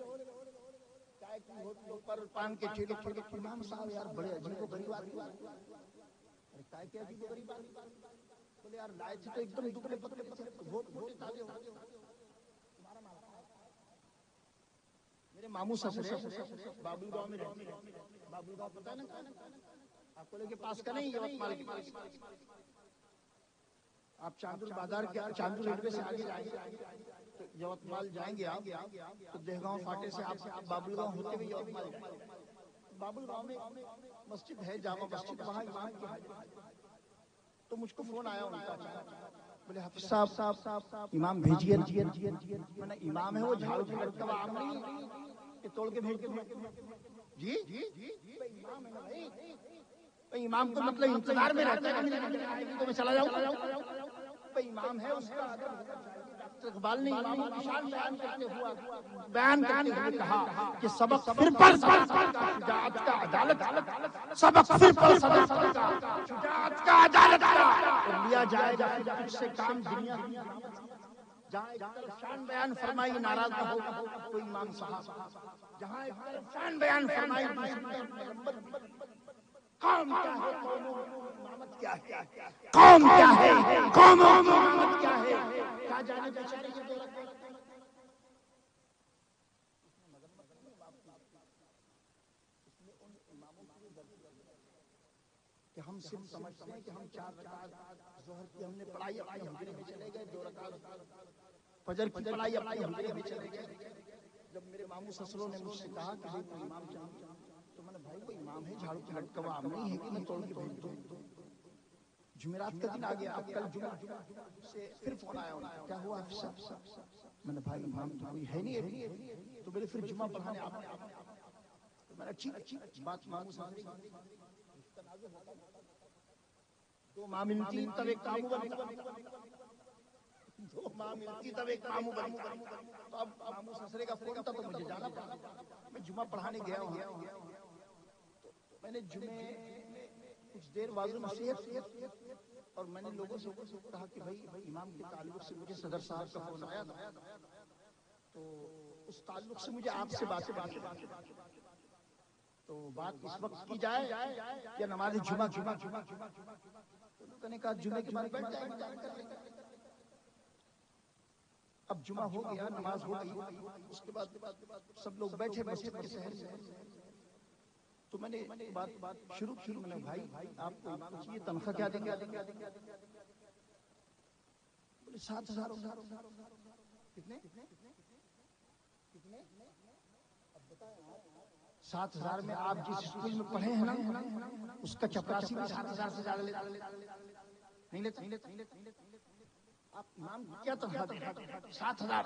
چائے کی ہوٹلوں پر پان کے ٹھیلے پر امام صاحب یار بڑے عجیب و غریب آدمی، ارے چائے کے عجیب و غریب آدمی بولے یار لائے تھے تو ایک دم دبلے پتلے موٹے تازے ہو تمہارا نام میرے ماموں سسرے بابل گاؤں میں رہتے ہیں۔ بابل گاؤں پتہ ہے نا آپ کو لے کے پاس کا نہیں، یوتمال کے پاس۔ آپ چاندور بازار کے چاندور ریلوے سے آگے جائیں تو یوتمال جائیں گے آپ تو دہگاؤں فاٹے سے آپ بابل گاؤں ہوتے ہوئے یوتمال جائیں۔ بابل گاؤں میں مسجد ہے جامع مسجد، وہاں امام کی حاضری، تو مجھ کو فون آیا ان کا، بولے حافظ صاحب امام بھیجیے نا۔ میں نے امام ہے وہ جھاڑو پہ لڑکا وہ عام نہیں کہ توڑ کے بھیج کے جی امام ہے نا بھائی، امام تو مطلب انتظار میں رہتا ہے تو میں چلا جاؤں۔ امام ہے اس کا ڈاکٹر اقبال نے امام کی شان بیان کرتے ہوئے کہا کہ سبق پھر پر صداقت کا، شجاعت کا، عدالت کا، سبق پھر پر صداقت کا، شجاعت کا، عدالت کا، اور لیا جائے گا پھر کچھ سے کام دنیا۔ جہاں ایک طرف شان بیان فرمائی ناراض نہ ہو کوئی امام صاحب، جہاں ایک طرف شان بیان فرمائی قوم کیا ہے، امامت کیا ہے، قوم کیا ہے، قوموں کی امامت کیا ہے، کیا جانے بیچارے کے دور کہ ہم صرف سمجھتے ہیں کہ ہم 4 رکعت ظہر کی ہم نے پڑھائی اپنے حجرے میں چلے گئے، 2 رکعت فجر کی پڑھائی اپنے حجرے میں چلے گئے. جب میرے ماموں سسروں نے مجھ سے کہا کہ بھائی کوئی امام چاہیے، تو میں نے بھائی وہ امام ہے جھاڑو کی لٹکا وہ عام نہیں ہے کہ میں توڑ کے بھیج دوں. جمعرات کا دن آ گیا، اب کل جمعہ سے پھر فون آیا ان کا، کیا ہوا افسر؟ میں نے بھائی امام تو کوئی ہے نہیں، تو میرے پھر جمعہ پڑھانے آپ. میں نے ٹھیک بات ماموں سے 2 ماہ ملتی تب ایک ماموں بنتا، 2 ماہ ملتی تب ایک ماموں بنتا. تو اب ماموں سسرے کا فون تھا تو مجھے جانا پڑا. میں جمعہ پڑھانے گیا ہوں، میں نے جمعے کچھ دیر واضح نصیحت اور میں نے لوگوں سے کہا کہ بھائی امام کے تعلق سے مجھے صدر صاحب کا فون آیا تھا، تو اس تعلق سے مجھے آپ سے بات تو بات اس وقت کی جائے یا نماز جمعہ. تو لوگوں نے کہا جمعے کے بعد بیٹھ جائیں. اب جمعہ ہو گیا، نماز ہو گئی، اس کے بعد سب لوگ بیٹھے مسجد کے صحن میں. تو میں نے بات شروع کی، میں نے بھائی آپ کو امام چاہیے، تنخواہ کیا دیں گے؟ بولے 7,000. کتنے؟ 7,000 میں آپ جس اسکول میں پڑھے ہیں نا اس کا چپراسی بھی 7,000 سے زیادہ نہیں لیتے. آپ امام کیا تنخواہ دیں گے؟ 7,000.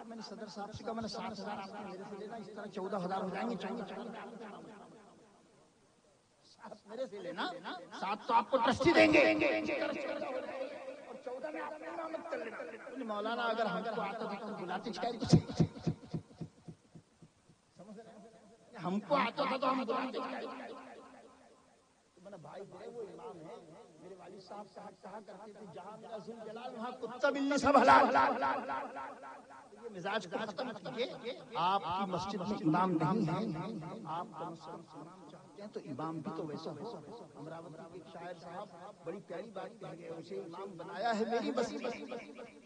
میں نے صدر صاحب سے کہا میں نے 7,000 آپ نے میرے سے لینا، اس طرح 14,000 ہو جائیں گے. میرے سے لینا 7 تو آپ کو ٹرسٹی دیں گے اور 14 میں آپ نے امامت کر لینا. مولانا اگر ہم کو آتا تھا تو بلاتے کچھ ہم کو آتا تھا تو ہم بلاتے. میں نے بھائی وہ امام ہے، میرے والد صاحب کہا کرتے تھے جہاں میرا ذوالجلال وہاں کتا بلی سب حلال. یہ مزاج کو ختم کیجیے. آپ کی مسجد میں امام نہیں ہے، آپ کم سے کم امام چاہتے ہیں تو امام بھی تو ویسا ہو. امراوتی کے شاعر صاحب بڑی پیاری بات کہہ گئے، اسے امام بنایا ہے میری بستی،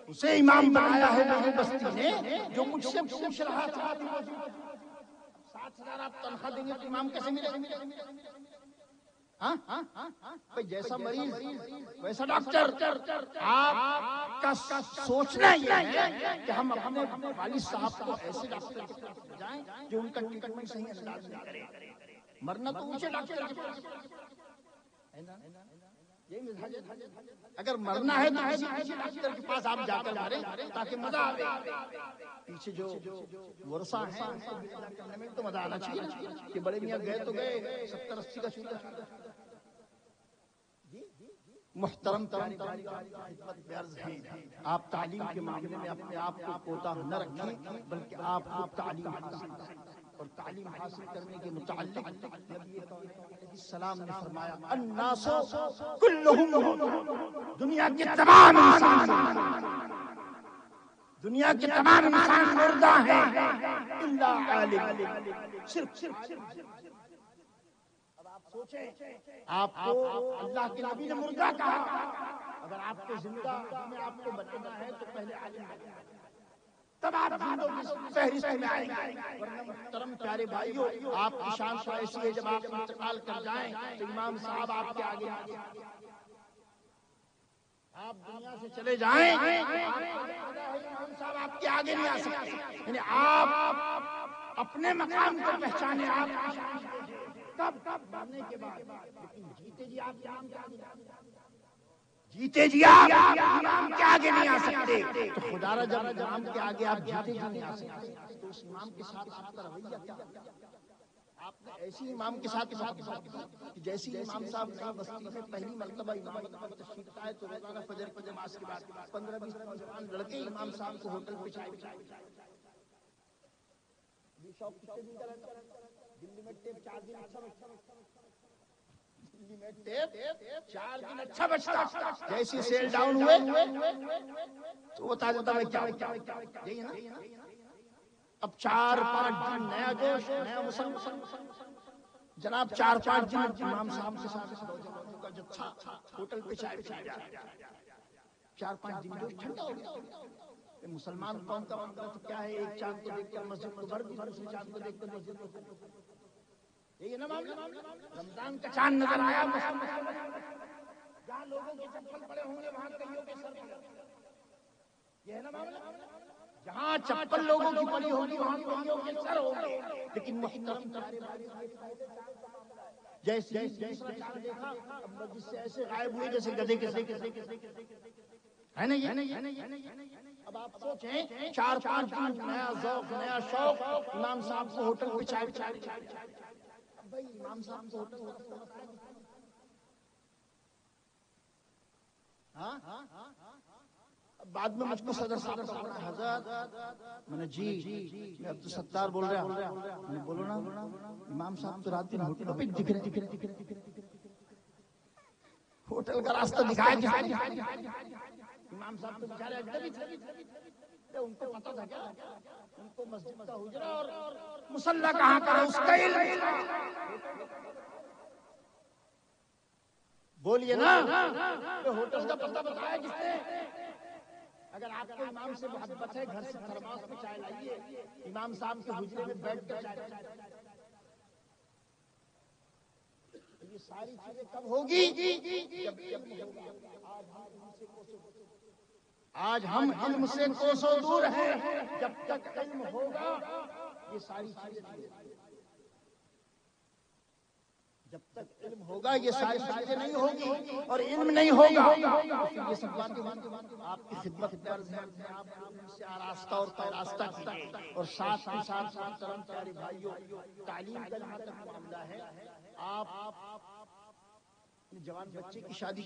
اسے امام بنایا ہے میری بستی نے جو مجھ سے پوچھ رہا تھا 7,000 آپ تنخواہ دیں گے تو امام کیسے ملے؟ جیسا مریض ویسا ڈاکٹر. آپ کا سوچنا یہ ہے کہ ہم اپنے والد صاحب کو ایسے ڈاکٹر کے پاس جائیں جو ان کا ٹریٹمنٹ صحیح انداز میں کرے، مرنا تو اونچے ڈاکٹر کے پاس ہے نا. اگر مرنا ہے تو کسی ڈاکٹر کے پاس آپ جا کر مریں تاکہ مزہ آئے. پیچھے جو ورثہ ہیں ان کو کرنے میں تو مزہ آنا چاہیے کہ بڑے میاں گئے تو گئے 70-80 کا چھوٹا. محترم آپ تعلیم کے معاملے میں اپنے آپ کو کوتا نہ رکھیں، بلکہ آپ کو تعلیم حاصل کریں. اور تعلیم حاصل کرنے کے متعلق نبی علیہ السلام نے فرمایا الناس کلہم، دنیا کے تمام انسان مردہ ہیں الا عالم، صرف. اب آپ سوچیں، آپ کو اللہ کے نبی نے مردہ کہا، اگر آپ کو زندہ میں آپ کو بنانا ہے تو پہلے عالم بننا ہے، تب آپ زندوں کی فہرست میں آئیں گے. ورنہ محترم پیارے بھائیو، آپ کی شان تو ایسی ہے جب آپ انتقال کر جائیں تو امام صاحب آپ کے آگے آپ دنیا سے چلے جائیں امام صاحب آپ کے آگے نہیں آ سکتے. یعنی آپ اپنے مقام کو پہچانے، آپ کب مرنے کے بعد. لیکن جیتے جی آپ امام کے آگے، جیتے جی آپ امام کے آگے نہیں آ سکتے. تو خدا را جب امام کے آگے آپ جیتے جی نہیں آ سکتے تو اس امام کے ساتھ آپ کا رویہ کیا؟ آپ نے ایسی امام کے ساتھ کہ جیسی امام صاحب نئی بستی میں پہلی مرتبہ امامت پر تشریف لائے تو روزانہ فجر کی نماز کے بعد 15-20 نوجوان لڑکے امام صاحب کو ہوٹل پہ چائے پلائے. یہ شوق کتنے دن کا رہتا ہے؟ دلی میں ٹیپ 4 دن اچھا بچتا، دلی میں ٹیپ 4 دن اچھا بچتا. جیسی سیل ڈاؤن ہوئے تو بتا دیتا میں کیا یہی ہے نا. اب 4-5 دن نیا جوش، نیا مسلمان جناب. 4-5 دن امام صاحب کے ساتھ نوجوانوں کا جتھا ہوٹل پہ چائے پی جا رہا ہے. 4-5 دن جوش ٹھنڈا ہو گیا. مسلمان قوم کا معاملہ تو کیا ہے، ایک چاند کو دیکھ کر مسجد کو بھر دی، دوسرے چاند کو دیکھ کر مسجد کو یہ نا معاملہ رمضان کا چاند نظر آیا جہاں لوگوں کے چپل پڑے ہوں گے وہاں کئیوں کے سر پڑے، یہ ہے نا معاملہ، جہاں چپل لوگوں کی پڑی ہوگی وہاں کئیوں کے سر ہوں گے، لیکن محترم جیسے دوسرا چاند دیکھا اب جس سے ایسے غائب ہوئے جیسے گدھے کے ہے نا یہ۔ اب آپ سوچیں 4-5 دن نیا ذوق نیا شوق، امام صاحب کو ہوٹل پہ چائے بھائی امام صاحب کو ہوٹل بعد میں مجھ کو صدر صاحب کا بڑا حضرت میں نے جی میں عبدالستار بول رہا ہوں، میں بولو نا امام صاحب تو رات دن ہوٹل پہ دکھ رہے، ہوٹل کا راستہ دکھایا امام صاحب تو بیچارے اجنبی تھے، ان کو پتہ تھا کیا، ان کو مسجد کا حجرہ اور مصلی کہاں کا اس کا علم، بولیے نا ہوٹل کا پتہ بتایا کس نے؟ اگر آپ کو امام سے محبت ہے گھر سے تھرماس میں چائے لائیے، امام صاحب کے حجرے میں بیٹھ کر چائے، یہ ساری چیزیں کب ہوگی؟ آج ہم علم سے کوسوں دور ہیں، جب تک علم ہوگا یہ ساری چیزیں، جب تک علم ہوگا یہ ساری چیزیں نہیں ہوگی، اور علم نہیں ہوگا یہ سب باتیں آپ کی خدمت درز ہے، آپ سے آراستہ اور پیراستہ کیجیے، اور ساتھ ہی ساتھ محترم پیارے بھائیوں تعلیم کا جہاں تک معاملہ ہے، آپ جوان بچے کی شادی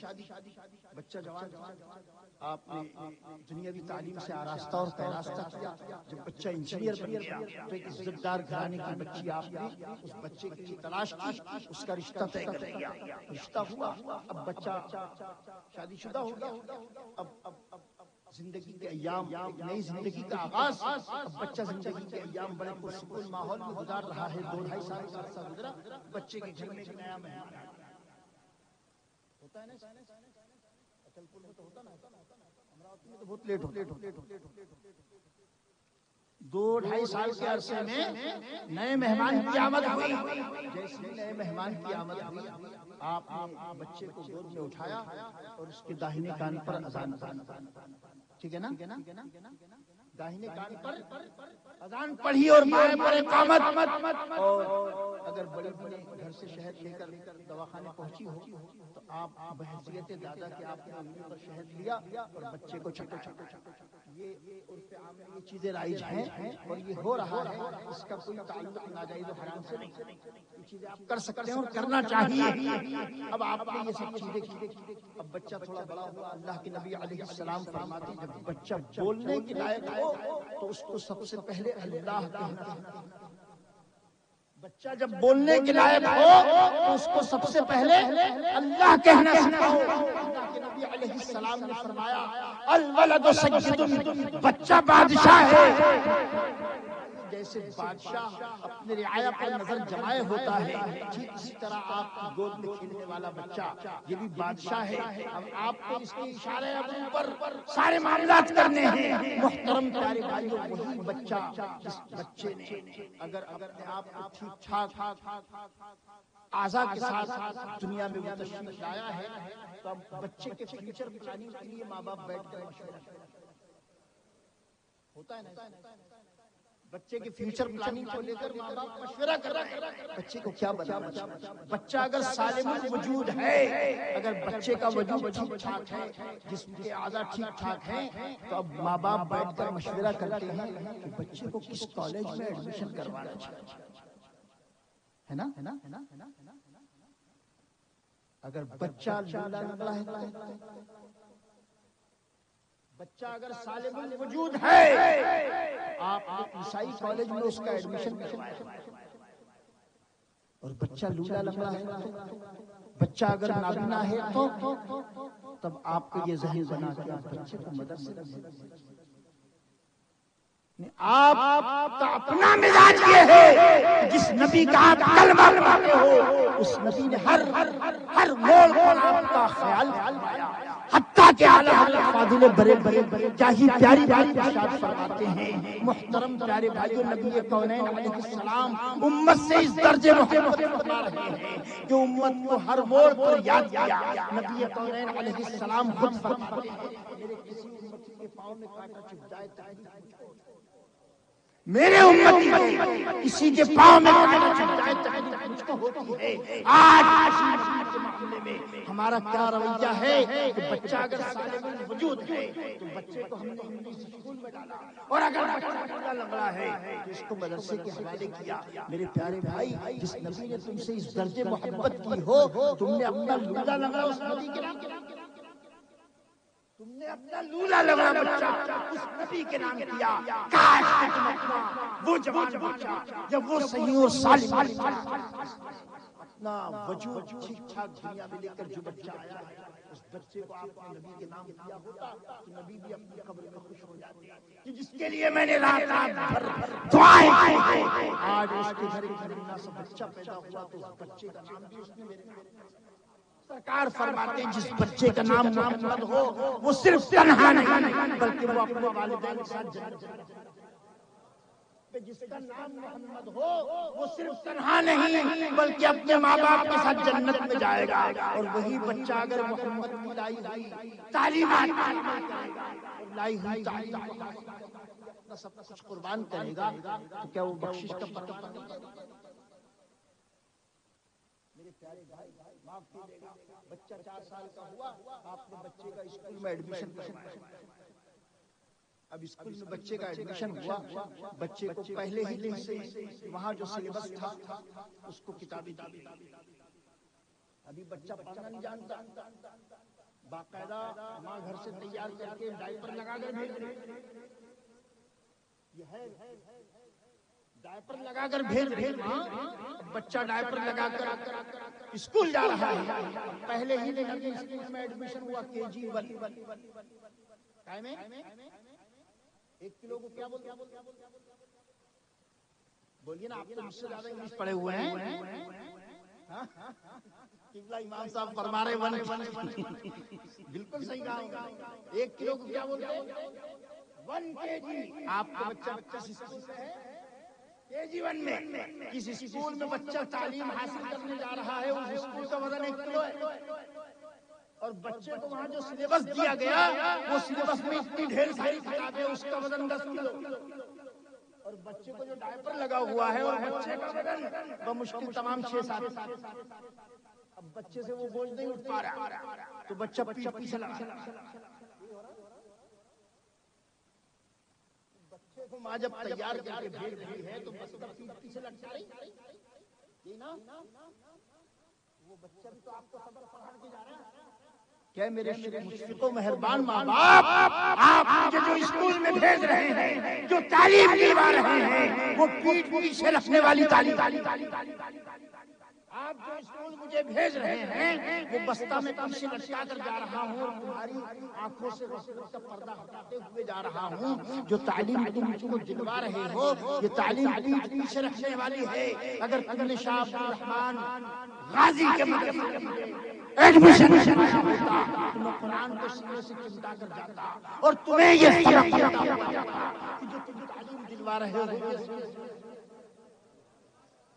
بچہ جوان آپ نے دنیاوی تعلیم سے آراستہ اور پیراستہ کیا، جب بچہ انجینئر بن گیا تو ایک عزت دار گھرانے کی بچی آپ نے اس بچے کے لیے تلاش کی، اس کا رشتہ طے کر دیا، رشتہ ہوا، اب بچہ شادی شدہ ہو گیا، اب زندگی کے ایام، ایک نئی زندگی کا آغاز، اب بچہ زندگی کے ایام بڑے پرسکون ماحول میں گزار رہا ہے، 2-2.5 سال کا عرصہ گزرا، بچے کے گھر میں ایک نیا مہمان ہوتا ہے نا، اچل پور میں تو ہوتا نا، امراوتی میں تو بہت لیٹ ہوتا، 2-2.5 سال کے عرصے میں نئے مہمان کی آمد ہوئی، جیسے نئے مہمان کی آمد ہوئی آپ نے بچے کو گود میں اٹھایا اور اس کے داہنے کان پر اذان، ٹھیک ہے نا، داہنے کان پر اذان پڑھی اور بائیں پر اقامت، اور اگر بڑی بڑی گھر سے شہد لے کر دواخانے پہنچی ہو تو آپ بحیثیت دادا کے آپ نے انگلی پر شہد لیا اور بچے کو چھٹایا، یہ عرف عام میں یہ چیزیں رائج ہیں اور یہ ہو رہا ہے، اس کا کوئی تعلق ناجائز و حرام سے نہیں، یہ چیزیں آپ کر سکتے ہیں اور کرنا چاہیے۔ اب آپ نے یہ سب چیزیں کی، اب بچہ تھوڑا بڑا ہوا، اللہ کے نبی علیہ السلام فرماتے ہیں جب بچہ بولنے کے لائق ہو تو اس کو سب سے پہلے اللہ کہنا سکھاؤ، بچہ جب بولنے کے لائق ہو تو اس کو سب سے پہلے اللہ کہنا سکھاؤ، اللہ کے نبی علیہ السلام نے فرمایا الولد سید، بچہ بادشاہ ہے، جیسے بادشاہ اپنے رعایا پر نظر جمائے ہوتا ہے، ٹھیک اسی طرح آپ کی گود میں کھیلنے والا بچہ یہ بھی بادشاہ ہے، اب آپ کو اس کے اشارے پر سارے معاملات کرنے ہیں۔ محترم پیارے بھائیوں، وہی بچہ جس بچے نے اگر اپنے آپ کو ٹھیک ٹھاک اعضاء کے ساتھ دنیا میں تشریف لایا ہے تو اب بچے کے فیوچر پلاننگ کے لیے ماں باپ بیٹھ کر مشورہ ہوتا ہے نا، بچے کے فیوچر پلاننگ کو لے کر ماں باپ مشورہ کر رہے ہیں بچے کو کیا بنانا چاہیے۔ بچہ اگر سالم الوجود ہے، اگر بچے کا وجود ٹھیک ٹھاک ہے، جسم کے اعضاء ٹھیک ٹھاک ہیں، تو اب ماں باپ بیٹھ کر مشورہ کرتے ہیں کہ بچے کو کس کالج میں ایڈمیشن کروانا چاہیے، ہے نا؟ اگر بچہ لولا لنگڑا ہے، بچہ اگر سالم الوجود ہے، آپ عیسائی کالج میں اس کا ایڈمیشن کروایا، اور بچہ لولا لنگڑا ہے، بچہ اگر نابینا ہے تو تب آپ کو یہ ذہن بنا کہ بچے کو مدرسے آپ کا اپنا مزاج یہ ہے، جس نبی کا آپ کلمہ پڑھتے ہو اس نبی نے ہر موڑ پر آپ کا خیال فرمایا، حتیٰ کہ اعلیٰ حضرت افاضل بڑے بڑے کیا ہی پیاری بات ارشاد فرماتے ہیں۔ محترم پیارے بھائیو، نبی کونین علیہ السلام امت سے اس درجے محبت فرما رہے ہیں کہ امت کو ہر موڑ پر یاد کیا۔ نبی کونین علیہ السلام خود فرماتے ہیں میرے کسی امتی کے پاؤں میں کانٹا چبھ جائے میرے امتی کو کسی کے پاؤں میں کانٹا چبھ جائے تکلیف مجھ کو ہوتی ہے۔ آج کسی نبی کے معاملے میں ہمارا کیا رویہ ہے کہ بچہ اگر سالم وجود ہے تو بچے کو ہم نے انگلش اسکول میں ڈالا، اور اگر بچہ ٹھیلا لنگڑا ہے تو اس کو مدرسے کے حوالے کیا۔ میرے پیارے بھائی، جس نبی نے تم سے اس درجے محبت کی ہو، تم نے اپنا لولا لنگڑا اس نبی کے نام کیا، تم نے اپنا لولا لگڑا بچہ اس نبی کے نام کیا۔ کاش کہ تم اپنا وہ جوان بچہ جب وہ صحیح اور سالم اپنا وجود ٹھیک ٹھاک دنیا میں لے کر جو بچہ آیا ہے، اس بچے کو آپ نے نبی کے نام کیا ہوتا تو نبی بھی اپنی قبر میں خوش ہو جاتے کہ جس کے لیے میں نے رات رات بھر دعائیں کی ہیں، آج اس کے گھر ایک ننھا سا بچہ پیدا ہوا تو اس بچے کا نام بھی اس نے میرے سرکار فرماتے ہیں جس بچے کا نام محمد ہو وہ صرف تنہا نہیں بلکہ وہ اپنے والدین کے ساتھ جنت جائے گا۔ جس کا نام محمد ہو وہ صرف تنہا نہیں بلکہ اپنے ماں باپ کے ساتھ جنت میں جائے گا۔ اور وہی بچہ اگر محمد کی لائی ہوئی تعلیمات لائی ہوئی تعلیم اپنا سب کچھ قربان کرے گا تو کیا وہ بخشش کا پرواہ نہیں کرے گا؟ میرے پیارے بھائی، معاف کیجیے گا، بچہ 4 سال کا ہوا، آپ نے بچے کا اسکول میں ایڈمیشن کروایا۔ اب اسکول میں بچے کا ایڈمیشن ہوا، بچے کو پہلے ہی دن سے وہاں جو سلیبس تھا اس کو کتابیں دی۔ ابھی بچہ پڑھنا نہیں جانتا، باقاعدہ ماں گھر سے تیار کر کے ڈائپر لگا کر بھیج رہی، یہ ہے ڈائپر لگا کر بھیج ماں، بچہ ڈائپر لگا کر اسکول جا رہا ہے۔ پہلے ہی دن ابھی اسکول میں ایڈمیشن ہوا KG1 ٹائم ہے 1 کلو کو کیا بولتے بولیے نا، آپ تو مجھ سے زیادہ انگلش پڑھے ہوئے ہیں۔ قبلہ امام صاحب فرما رہے 1 بالکل صحیح کہا، 1 کلو کو کیا بولتے ہیں 1 kg۔ آپ کا بچہ کس اسکول میں ہے؟ KG1 میں۔ کس اسکول میں بچہ تعلیم حاصل کرنے جا رہا ہے اس اسکول کا وزن 1 کلو ہے، اور بچے کو وہاں جو سلیبس دیا گیا وہ سلیبس میں اتنی ڈھیر ساری کتابیں، اس کا وزن 10 کلو، اور بچے کو جو ڈائپر لگا ہوا ہے اور بچے کا وزن بمشکل تمام 6-7۔ اب بچے سے وہ بوجھ نہیں اٹھ پا رہا تو بچہ پیٹ پیچھے لگا، بچے کو ماں جب تیار کر کے بھیج رہی ہے تو بچہ پیٹ پیچھے لگتا ہے نا، وہ بچہ بھی تو آپ کو سبق پڑھا کے جا رہا ہے۔ کیا میرے مشفق و مہربان ماں باپ، آپ مجھے جو اسکول میں بھیج رہے ہیں، جو تعلیم دلوا رہے ہیں، وہ پیٹ پیچھے رکھنے والی تعلیم، آپ جو اسکول مجھے بھیج رہے ہیں وہ بستہ میں پیچھے لٹکا کر جا رہا ہوں اور تمہاری آنکھوں سے روشنی کا پردہ ہٹاتے ہوئے جا رہا ہوں۔ جو تعلیم تم مجھ کو دلوا رہے ہو یہ تعلیم پیٹ پیچھے رکھنے والی ہے۔ اگر تم نے شاہ عبد الرحمان غازی کے مدرسے میں ایڈمیشن کروایا ہوتا تو میں قرآن کو سینے سے چمٹا کر جاتا اور تمہیں یہ سبق دیتا ہوا کہ جو تم تعلیم دلوا رہے ہو۔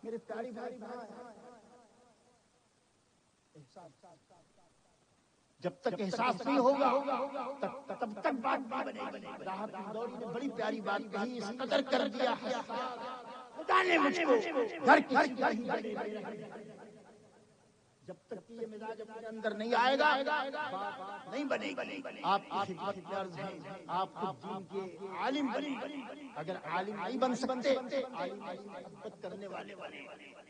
میرے پیارے بھائی، جب تک احساس نہیں ہوگا تب تک بات نہیں بنے گی۔ راحت اندوری نے بڑی پیاری بات کہی، اس قدر کر دیا خدا نے مجھ کو گھر کسی کا ہی بڑے جب تک کہ یہ مزاج اپنے اندر نہیں آئے گا بات نہیں بنے گی۔ آپ کی خدمت میں عرض ہے، آپ خود دین کے عالم بنے، اگر عالم نہیں بن سکتے عالم سے محبت کرنے والے بنے،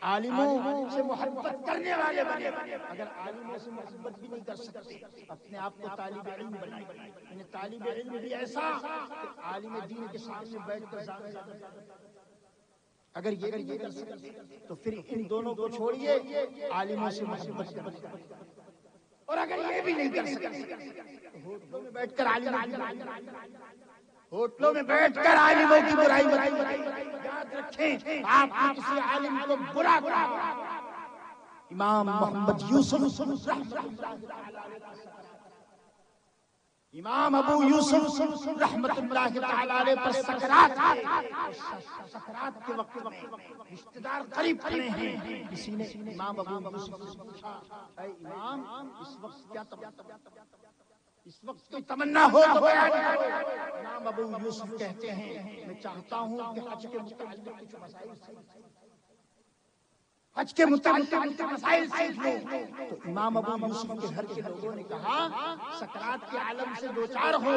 عالموں سے محبت کرنے والے بنے۔ اگر عالموں سے محبت بھی نہیں کر سکتے اپنے آپ کو طالب علم بنائیں، یعنی طالب علم بھی ایسا کہ عالم دین کے سامنے بیٹھ کر اگر یہ نہیں کر سکتے تو پھر ان دونوں کو چھوڑیے، عالموں سے محبت کریں، اور اگر یہ بھی نہیں کر سکتے ہوٹلوں میں بیٹھ کر ہوٹلوں میں بیٹھ کر عالموں کی برائی مت یاد رکھیں، آپ کسی عالم کو برا کرا۔ امام محمد یوسف امام ابو یوسف رحمت اللہ تعالی علیہ پر سکرات کے وقت میں رشتہ دار قریب کھڑے ہیں. کسی نے امام ابو یوسف سے پوچھا اے امام اس وقت کیا تمنا، اس وقت کوئی تمنا ہو تو بیان کرو. امام ابو یوسف کہتے ہیں میں چاہتا ہوں کہ حج کے متعلق کچھ مسائل حج کے متعلق مسائل سیکھ لوں. تو امام ابو یوسف کے گھر کے لوگوں نے کہا سکرات کے عالم سے دو چار ہو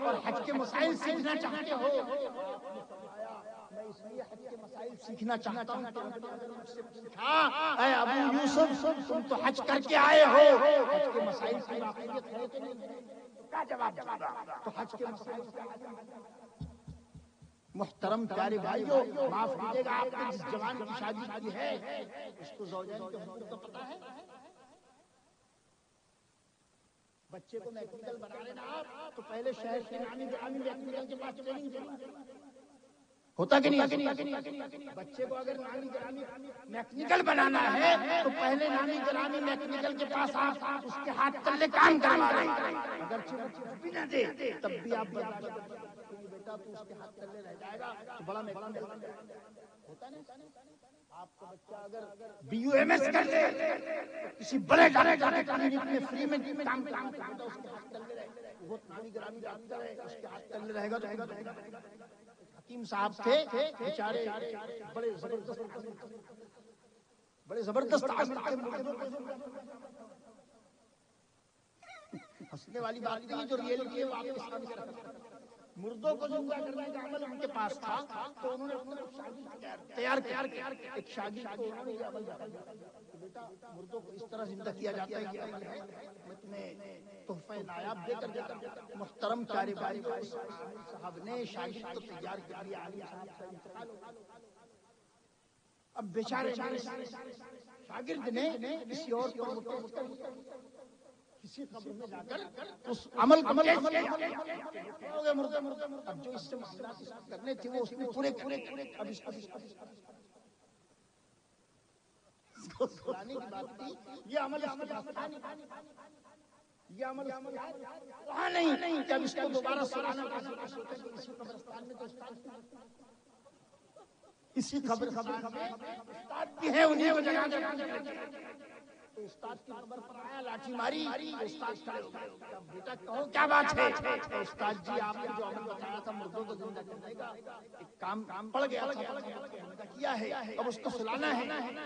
اور حج کے مسائل سیکھنا چاہتے ہو. میں اس لیے حج کے مسائل سیکھنا چاہتا ہوں. مجھ سے پوچھا اے ابو یوسف تم تو حج کر کے آئے ہو، حج کے مسائل کی واقعیت ہے کہ نہیں؟ کیا جواب دیا؟ تو حج کے مسائل محترم پیارے بھائیو، معاف کیجیے گا آپ نے جس جوان کی شادی کی ہے اس کو زوجین کے حقوق کا پتہ ہے؟ بچے کو میکنیکل بنا لینا آپ تو پہلے شہر کے نامی گرامی میکنیکل کے پاس ٹریننگ دینا ہوتا کہ نہیں؟ بچے کو اگر نامی گرامی میکنیکل بنانا ہے تو پہلے نامی گرامی میکنیکل کے پاس آپ اس کے ہاتھ تلے کام کروا رہے ہیں. اگر بھی نہ دے تب بھی آپ بیٹا تو اس کے ہاتھ تلے رہ جائے گا تو بڑا میکنیکل ہوتا ہے. آپ کا بچہ اگر BUMS کر لے کسی بڑے ڈاکٹر کے کلینک میں فری میں کام کرتا ہے اس کے ہاتھ تلے رہے گا. وہ نامی گرامی ڈاکٹر ہے اس کے ہاتھ تلے رہے گا تو حکیم صاحب تھے بیچارے بڑے زبردست ہنسنے والی بات نہیں جو ریئلٹی ہے وہ آپ کے سامنے رکھا. مردوں کو زندہ کرنے کا عمل ان کے پاس تھا تو انہوں نے اپنے تیار کیا. ایک شاگرد کو انہوں نے یہ عمل بتایا کہ بیٹا مردوں کو اس طرح زندہ کیا جاتا ہے، یہ عمل ہے میں تمہیں تحفہ نایاب دے کر جاتا ہوں. محترم پیارے بھائی صاحب نے شاگرد کو تیار کر لیا. عالم صاحب کا انتقال ہو گیا. اب بیچارے شاگرد نے کسی اور کو کسی قبر میں جا کر اس عمل اب جو اس سے معاملات کرنے تھے وہ اس نے پورے اب اس کو سنانے کی بات تھی. یہ عمل وہاں نہیں جب اس کو دوبارہ سنانا اسی قبرستان میں اسی قبرستان میں استاد بھی ہیں انہیں کو جگہ تو استاد کی قبر پر آیا لاٹھی ماری. استاد کھڑے ہو گئے بیٹا کہو کیا بات ہے؟ استاد جی آپ نے جو عمل بتایا تھا مردوں کو زندہ کرنے کا ایک کام پڑ گیا تھا کیا ہے اب اس کو سلانا ہے.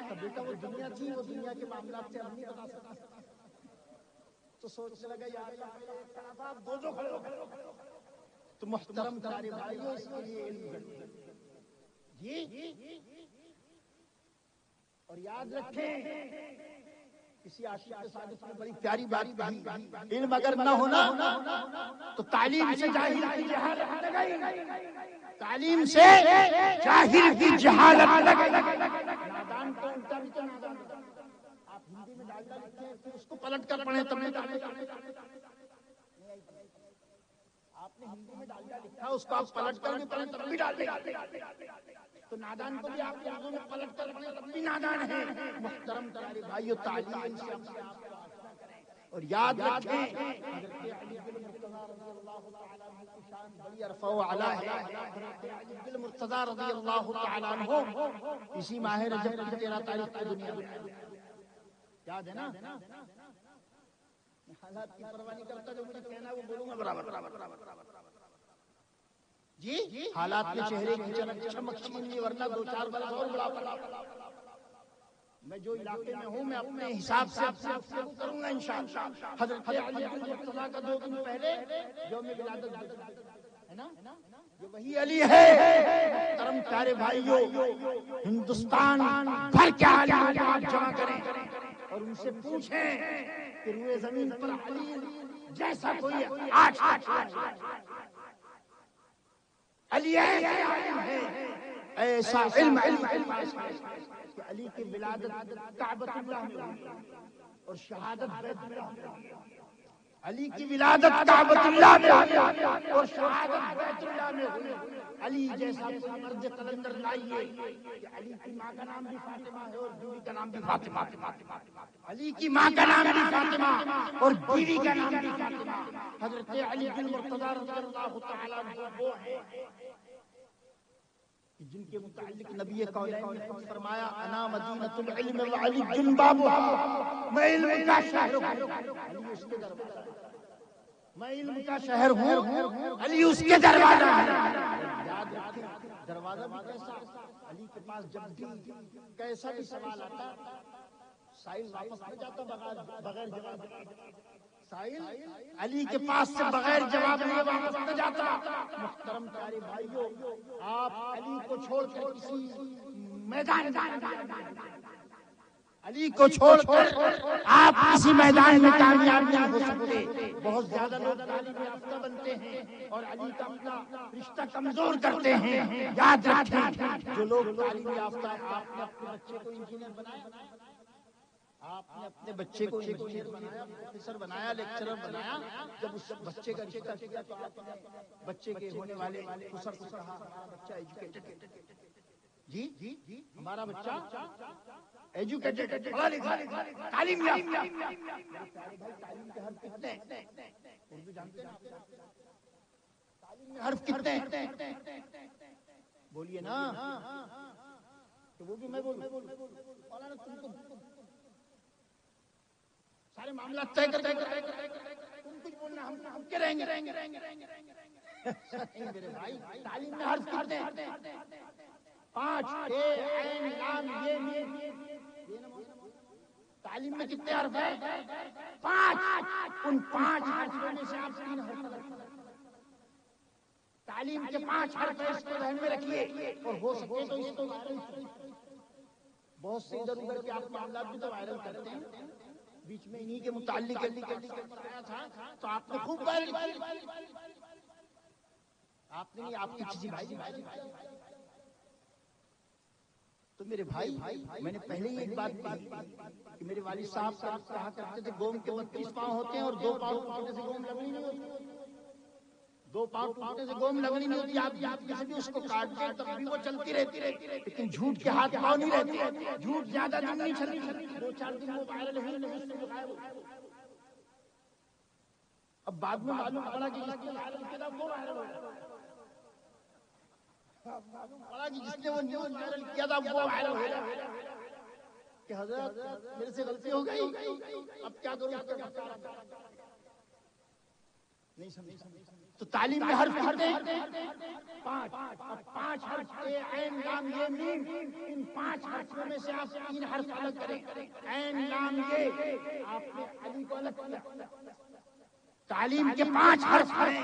تو بیٹا وہ دنیا تھی وہ دنیا کے معاملات سے ہم نہیں بتا سکتا. تو سوچنے لگا یار آپ دو کھڑے ہو گئے. تو محترم پیارے بھائیو اس کے لیے علم جی اور یاد رکھیں کسی عاشق کے ساتھ اس میں بڑی پیاری بات کہی علم اگر نہ ہونا تو تعلیم سے جاہل کی جہالت لگائی. تعلیم سے جاہل کی جہالت لگائی. نادان کو الٹا بھی تو نادان. آپ ہندی میں ڈالڈا لکھتے ہیں اس کو پلٹ کر پڑھیں تب آپ نے ہندی میں ڈالڈا لکھا اس کو آپ پلٹ کر بھی پڑھیں تب بھی ڈالڈا. تو نادان کو بھی آپ اردو میں پلٹ کر پڑھیں تب بھی نادان ہے. محترم پیارے بھائیو تعلیم سے اور یاد رکھیں حضرت علی بن مرتضی رضی اللہ تعالی عنہ کی شان بڑی عرفہ و علا ہے. حضرت علی بن مرتضی رضی اللہ تعالی عنہ اسی ماہ رجب کی 13 تاریخ کو دنیا میں یاد ہے نا. حالات کی پرواہ نہیں کرتا جو مجھے کہنا ہے وہ بولوں گا برابر. جی حالات میں چہرے کی چمک چھینی ورنہ دو چار برس اور بڑا پڑا. میں جو علاقے میں ہوں میں اپنے حساب سے آپ سے کروں گا انشاءاللہ. حضرت علی بن مرتضی کا 2 دن پہلے یوم ولادت ہے نا یہ وہی علی ہے. محترم پیارے بھائیو ہندوستان بھر کے عالموں کو آپ جمع کریں اور ان سے پوچھیں کہ روئے زمین پر علی جیسا کوئی آج علی ایسا علم کہ علی کی ولادت کعبۃ اللہ میں ہوئی اور شہادت بیت اللہ میں ہوئی. علی کی ولادت کعبۃ اللہ میں ہوئی اور شہادت بیت اللہ میں ہوئی. علی جیسا کوئی مرد قلندر لائیے کہ علی کی ماں کا نام بھی فاطمہ ہے اور بیوی کا نام بھی فاطمہ. علی کی ماں کا نام بھی فاطمہ اور بیوی کا نام بھی فاطمہ. حضرت علی بن مرتضیٰ رضی اللہ تعالیٰ عنہ وہ ہیں جن کے متعلق نبی کونین نے خود فرمایا انا مدینۃ العلم وعلی بابها. میں علم کا شہر ہوں، علی اس کے دروازہ. میں علم کا شہر ہوں، علی اس کے دروازہ ہے. یاد رکھیں دروازہ بھی کیسا. علی کے پاس جب بھی کیسا بھی سوال آتا سائل واپس نہ جاتا بغیر جواب. سائل علی کے پاس سے بغیر جواب لیے واپس نہ جاتا. محترم پیارے بھائیوں، آپ علی کو چھوڑ کر کسی میدان علی کو چھوڑ کر آپ کسی میدان میں کامیاب نہیں ہو سکتے. بہت زیادہ لوگ تعلیم یافتہ بنتے ہیں اور علی کا اپنا رشتہ کمزور کرتے ہیں. یاد رکھیں جو لوگ تعلیم یافتہ ہیں، آپ نے اپنے بچے کو انجینئر بنایا، آپ نے اپنے بچے کو انجینئر بنایا، پروفیسر بنایا، لیکچرر بنایا. جب اس بچے کا رشتہ کیا تو آپ نے بچے کے ہونے والے اسر سے کہا ہمارا بچہ ایجوکیٹڈ. جی ہمارا بچہ ایجوکیٹڈ، پڑھا لکھا، تعلیم یافتہ. تعلیم کے حرف کتنے ہیں؟ اردو جانتے ہیں؟ تعلیم میں حرف کتنے ہیں؟ بولیے نا. تو وہ بھی میں بولوں مولانا تم کو سارے معاملات طے کر تم کچھ بولنا ہم کیا رہیں گے. میرے بھائی تعلیم میں حرف کتنے ہیں؟ 5 عین لام یہ میم. تعلیم میں کتنے حرف ہیں؟ 5. ان 5 حرفوں میں سے آپ 3 حرف رکھیں. تعلیم کے 5 حرف ہیں، اس کو ذہن میں رکھیے. اور ہو سکے تو اس کو بہت سے ادھر ادھر کے آپ معاملات بھی تو وائرل کرتے ہیں. بیچ میں انہی کے متعلق بتایا تھا تو آپ نے خوب وائرل کیا. آپ نے نہیں، آپ کی کسی بھائی تو میرے بھائی میں نے پہلے ہی ایک بات کہی کہ میرے والد صاحب کہا کرتے تھے گوم کے 32 پاؤں ہوتے ہیں اور 2 پاؤں ٹوٹنے سے گوم لگنی نہیں ہوتی. 2 پاؤں ٹوٹنے سے گوم لگنی نہیں ہوتی. آپ کسی بھی اس کو کاٹ دیں تب بھی وہ چلتی رہتی، لیکن جھوٹ کے ہاتھ پاؤں نہیں رہتے. جھوٹ زیادہ دن نہیں چلتی، 2-4 دن وہ وائرل ہوئی. اب بعد میں معلوم پڑا کہ جس نے وائرل کیا وہ وائرل ہو گیا. پڑا کہ جس نے وہ نیوز وائرل کیا تھا وہ وائرل ہو گیا کہ حضرت میرے سے غلطی ہو گئی، اب کیا کروں. نہیں سمجھ. تو تعلیم میں حرف کتنے ہیں؟ 5 حرف عین لام یہ میم. ان 5 حرفوں میں سے آپ 3 حرف الگ کریں. عین لام یہ آپ نے علی کو الگ کیا. تعلیم کے 5 حرف ہیں،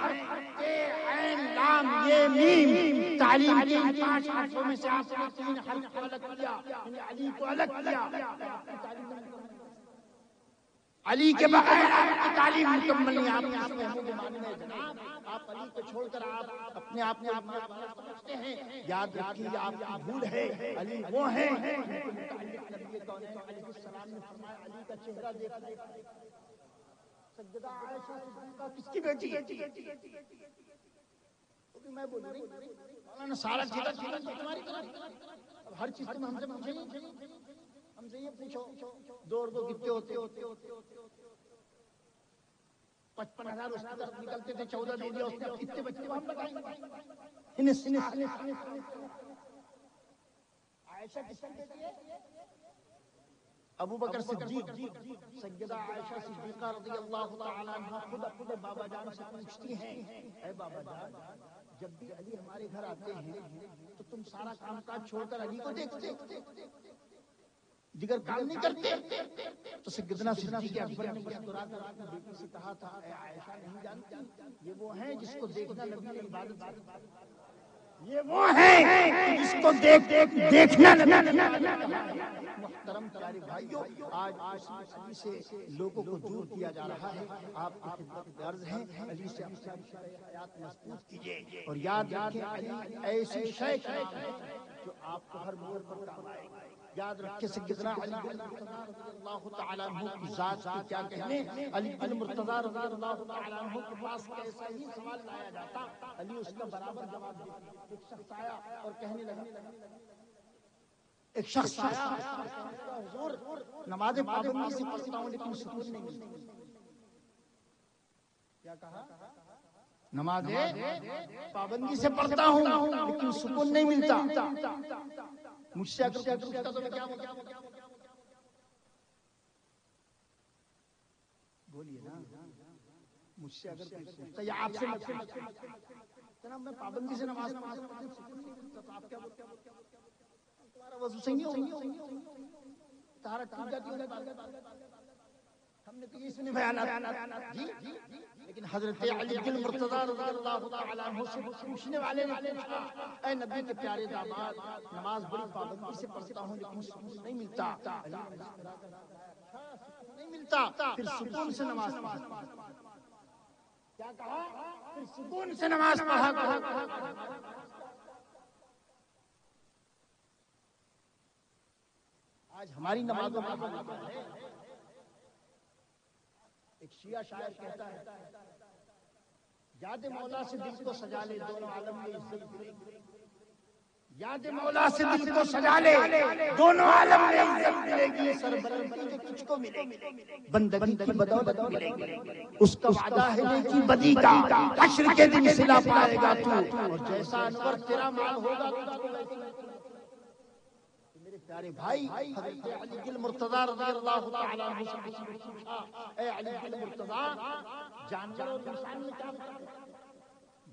عین لام یہ میم. تعلیم کے 5 حرفوں میں سے آپ نے 3 حرف الگ کیا، علی کو الگ کیا. علی کے بغیر آپ کی تعلیم مکمل نہیں. آپ آپ علی کو چھوڑ کر آپ اپنے آپ کو سمجھتے ہیں. یاد رکھیے آپ کی بھول ہے. علی وہ ہیں نبی کونین علیہ السلام نے فرمایا علی کا چہرہ دیکھ. سیدہ عائشہ صدیقہ کس کی بیٹی ہے؟ میں بول رہی مولانا سارا چیزیں تمہاری طرف. اب ہر چیز تم ہم سے پوچھیں، ہم سے یہ پوچھو 2 اور 2 کتنے ہوتے؟ 55,000 اس کی طرف نکلتے تھے، 14 دے دیا اس نے. کتنے بچے ہم بتائیں گے. عائشہ کس کی بیٹی ہے؟ ابو بکر صدیق. سیدہ عائشہ صدیقہ رضی اللہ تعالیٰ عنہ خود اپنے بابا جان سے پوچھتی ہیں اے بابا جان جب بھی علی ہمارے گھر آتے ہیں تو تم سارا کام کاج چھوڑ کر علی کو دیکھتے، دیگر کام نہیں کرتے؟ تو سیدنا صدیق اکبر نے مسکرا کر اپنی بیٹی سے کہا تھا اے عائشہ نہیں جانتی یہ وہ ہیں جس کو دیکھنا نبی نے عبادت کہا. یہ وہ ہیں جس کو دیکھنا نبی نے عبادت کہا. محترم پیارے بھائیوں، آج علی سے لوگوں کو دور کیا جا رہا ہے. آپ کی خدمت عرض ہے علی سے اپنی حیات مضبوط کیجیے اور یاد رکھیں علی ایسی شے کا نام ہے جو آپ کو ہر موڑ پر کام آئے گا. یاد رکھے سیدنا علی بن رضی اللہ تعالیٰ عنہ کی ذات کی کیا کہنے. علی بن مرتضی رضی اللہ تعالیٰ عنہ کے پاس ایسا ہی سوال لایا جاتا, علی اس کا برابر جواب دیتے. ایک شخص آیا اور کہنے لگا, ایک شخص آیا حضور نماز پابندی سے پڑھتا ہوں لیکن سکون نہیں ملتا. کیا کہا؟ نماز پابندی سے پڑھتا ہوں لیکن سکون نہیں ملتا. مجھ سے اگر کوئی پوچھتا تو میں کیا بولیے نا, مجھ سے اگر کوئی پوچھتا یا آپ سے جناب میں پابندی سے نماز پڑھتا تو آپ کیا بولتے ہیں؟ تمہارا وضو صحیح نہیں ہوگا, تمہارا ٹوٹ جاتی ہے. ہم نے تو یہ سنے بیانات جی. لیکن حضرت علی بن مرتضی رضی اللہ تعالیٰ عنہ سے پوچھنے والے نے پوچھا, اے نبی کے پیارے داماد, نماز بڑی پابندی سے پڑھتا ہوں لیکن سکون نہیں ملتا. نہیں ملتا, پھر سکون سے نماز پڑھا. کیا کہا؟ پھر سکون سے نماز پڑھا. آج ہماری نمازوں کا حال ہے. ایک شیعہ شاعر کہتا ہے, یاد مولا سے دل کو سجا لے دونوں عالم میں عزت ملے گی. یاد مولا سے دل کو سجا لے دونوں عالم میں عزت ملے گی. سربلندی جو تجھ کو ملے گی بندگی کی بدولت ملے گی. اس کا وعدہ ہے نیکی بدی کا, حشر کے دن صلہ پائے گا تو, اور جیسا انور تیرا مال ہوگا تجھ کو ویسے. میرے پیارے بھائی, حضرت علی بن مرتضی رضی اللہ تعالیٰ عنہ سے پوچھا, اے علی بن مرتضی جانور اور انسان میں کیا فرق ہے؟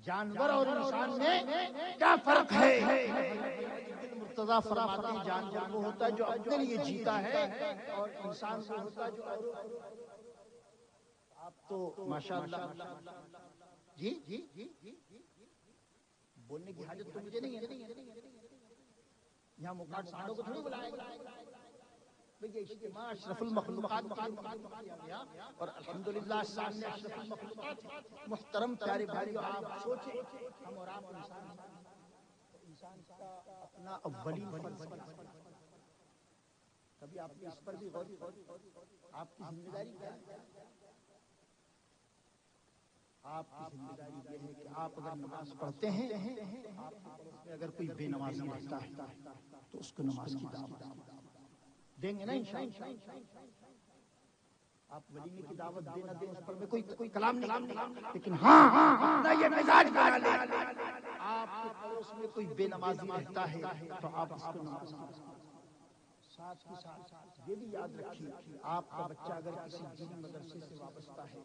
جانور اور انسان میں کیا فرق ہے؟ بن مرتضی فرماتے ہیں جانور وہ ہوتا ہے جو اپنے لیے جیتا ہے اور انسان وہ ہوتا ہے جو آپ تو ماشاءاللہ جی بولنے کی حاجت تو مجھے نہیں ہے. یہاں مقاٹ سانڈوں کو تھوڑی بلائے گا. یہ اجتماع اشرف المخلوقات کیا گیا اور الحمدللہ سامنے اشرف المخلوقات. محترم پیارے بھائیو, آپ سوچیں ہم اور آپ انسان کا اپنا اولین فرض کبھی آپ نے اس پر بھی غور کیا؟ آپ کی ذمہ داری کیا ہے؟ آپ کی ذمہ داری یہ ہے کہ آپ اگر نماز پڑھتے ہیں, آپ کے پڑوس میں اگر کوئی بے نمازی رہتا ہے تو اس کو نماز کی دعوت دیں گے نا انشاءاللہ. آپ ولیمے کی دعوت دینا دیں, اس پر میں کوئی کلام نہیں, لیکن ہاں یہ مزاج بنا لیں, آپ کے پڑوس میں کوئی بے نمازی رہتا ہے تو آپ اس کو نماز ساتھ ہی ساتھ یہ بھی یاد رکھیے, آپ کا بچہ اگر کسی دینی مدرسے سے وابستہ ہے,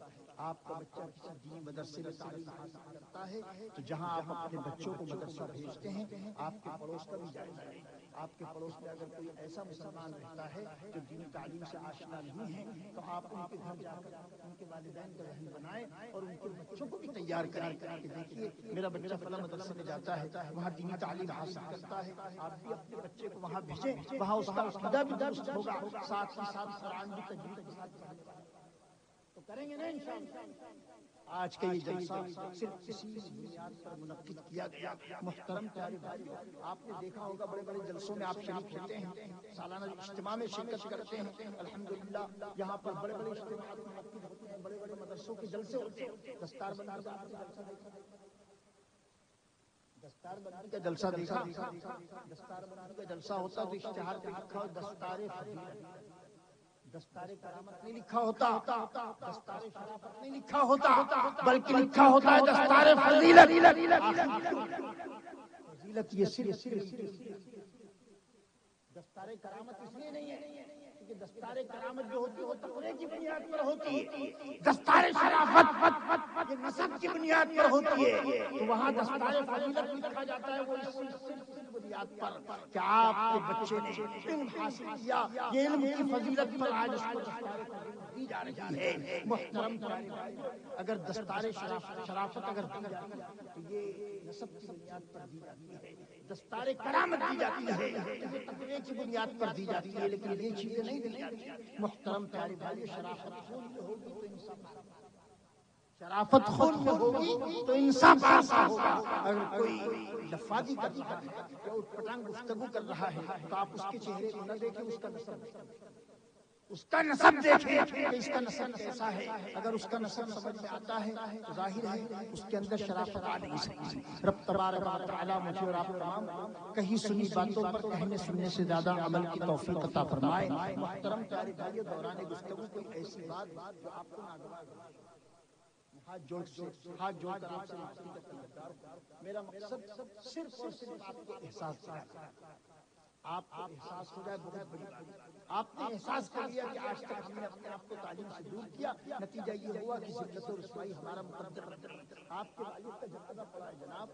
آپ کا بچہ کسی دینی مدرسے میں تعلیم حاصل کرتا ہے, تو جہاں آپ اپنے بچوں کو مدرسہ بھیجتے ہیں آپ کے پڑوس کا بھی جائزہ لیں. آپ کے پڑوس میں اگر کوئی ایسا مسلمان رہتا ہے جو دینی تعلیم سے آشنا نہیں ہے تو آپ ان کے گھر جا کر ان کے والدین کا ذہن بنائیں اور ان کے بچوں کو بھی تیار کریں کہ دیکھیے میرا بچہ فلاں مدرسے میں جاتا ہے, وہاں دینی تعلیم حاصل کرتا ہے, آپ بھی اپنے بچے کو وہاں بھیجیں, وہاں اس کا عقیدہ بھی درست ہوگا, ساتھ ہی ساتھ قرآن بھی تجوید کے ساتھ پڑھنے والا تو کریں گے نا انشاءاللہ. آج کا یہ جلسہ صرف اسی بنیاد پر منعقد کیا گیا. محترم پیارے بھائی, آپ نے دیکھا ہوگا بڑے بڑے جلسوں میں آپ شریک ہوتے ہیں, سالانہ اجتماع میں شرکت کرتے ہیں. الحمدللہ یہاں پر بڑے بڑے اجتماعات منعقد ہوتے ہیں, بڑے بڑے مدرسوں کے جلسے ہوتے ہیں. دستار بندی کا جلسہ دیکھا, دستار بندی کا جلسہ دیکھا, دستار بندی کا جلسہ ہوتا تو اشتہار پہ لکھا ہو دستار فضیلت, دستار کرامت نہیں لکھا ہوتا, دستار شرافت نہیں لکھا ہوتا, بلکہ لکھا ہوتا ہے دستار فضیلت. فضیلت یہ صرف دستار کرامت اس لیے نہیں ہے کہ دستار کرامت جو ہوتی ہے وہ تقوی کی بنیاد پر ہوتی ہے, دستار شرافت یہ نسب کی بنیاد پر ہوتی ہے. تو وہاں دستار فضیلت لکھا جاتا ہے وہ اس بنیاد پر کہ آپ کے بچے نے علم حاصل کیا, یہ علم کی فضیلت پر آج اس کو دستار فضیلت دی جا رہی ہے. محترم بھائی, اگر دستار شرافت اگر دی جاتی ہے تو یہ نسب کی بنیاد پر دی جاتی ہے, دستار کرامت دی جاتی ہے تو یہ تقوی کی بنیاد پر دی جاتی ہے, لیکن یہ چیزیں نہیں دی جاتی. محترم پیارے بھائی, شرافت ہوگی تو انسان شرافت خون میں ہوگی تو انسان پارسا ہوگا. اگر کوئی لفاظی کر رہا ہے یا اٹھ پٹانگ گفتگو کر رہا ہے تو آپ اس کے چہرے کو نہ دیکھیں، اس کا نسب دیکھیں کہ اس کا نسب کیسا ہے. اگر اس کا نسب سمجھ میں آتا ہے تو ظاہر ہے اس کے اندر شرافت آ نہیں سکتی. رب تبارک و تعالی مجھے اور آپ تمام کہیں سنی باتوں پر کہنے سننے سے زیادہ عمل کی توفیق عطا فرمائے. محترم پیارے بھائیو، دوران گفتگو کوئی ایسی بات جو آپ کو ناگوار ہو، ہاتھ جوڑ کر آپ سے معافی کا طلبگار ہوں. میرا مقصد صرف اور صرف آپ کو احساس دلانا. آپ کو احساس ہو جائے بہت بڑی بات. آپ نے احساس کر لیا کہ آج تک ہم نے اپنے آپ کو تعلیم سے دور کیا، نتیجہ یہ ہوا کہ ذلت و رسوائی ہمارا مقدر. آپ کے والد کا جنازہ پڑا ہے جناب،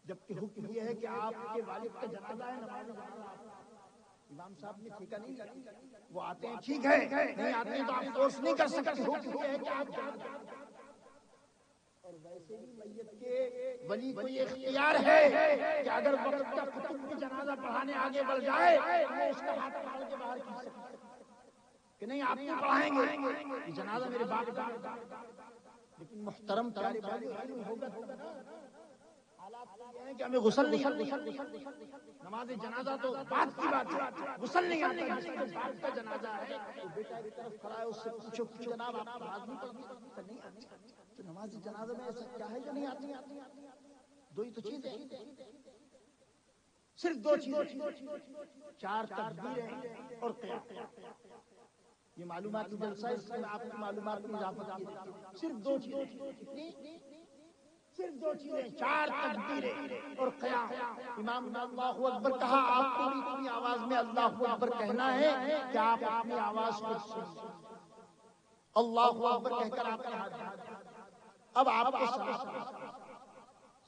جبکہ حکم یہ ہے کہ آپ کے والد کا جنازہ ہے، نماز امام صاحب نے ٹھیکہ نہیں لیا. وہ آتے ہیں ٹھیک ہے، نہیں آتے ہیں تو آپ فورس نہیں کر سکتے. حکم یہ ہے کہ آپ اور ویسے بھی میت کے ولی کو یہ اختیار ہے کہ اگر وقت کا خطب بھی جنازہ پڑھانے آگے بڑھ جائے وہ اس کا ہاتھ پکڑ کے باہر کھینچ سکتا کہ نہیں آپ نہیں پڑھائیں گے، یہ جنازہ میرے باپ کا. لیکن محترم پیارے بھائی ہوگا حالات یہ ہیں کہ ہمیں غسل نہیں، نماز جنازہ تو بات کی بات ہے، غسل نہیں آتا. جس کے باپ کا جنازہ ہے وہ بیٹا ایک طرف کھڑا ہے، اس سے پوچھو کہ جناب آپ نماز نہیں پڑھتے؟ نہیں آتی. تو نماز جنازہ میں ایسا کیا ہے جو نہیں آتی؟ دو ہی تو چیزیں، صرف دو چیزیں، 4 تکبیریں اور قیام. یہ معلوماتی جلسہ ہے، اس میں آپ کی معلومات میں اضافہ کیا. صرف دو چیزیں، صرف دو چیزیں، 4 تکبیریں اور قیام. امام نے اللہ اکبر کہا، آپ کو بھی اپنی آواز میں اللہ اکبر کہنا ہے کہ آپ اپنی آواز کو سنیں. اللہ اکبر کہہ کر آپ نے ہاتھ. اب آپ کو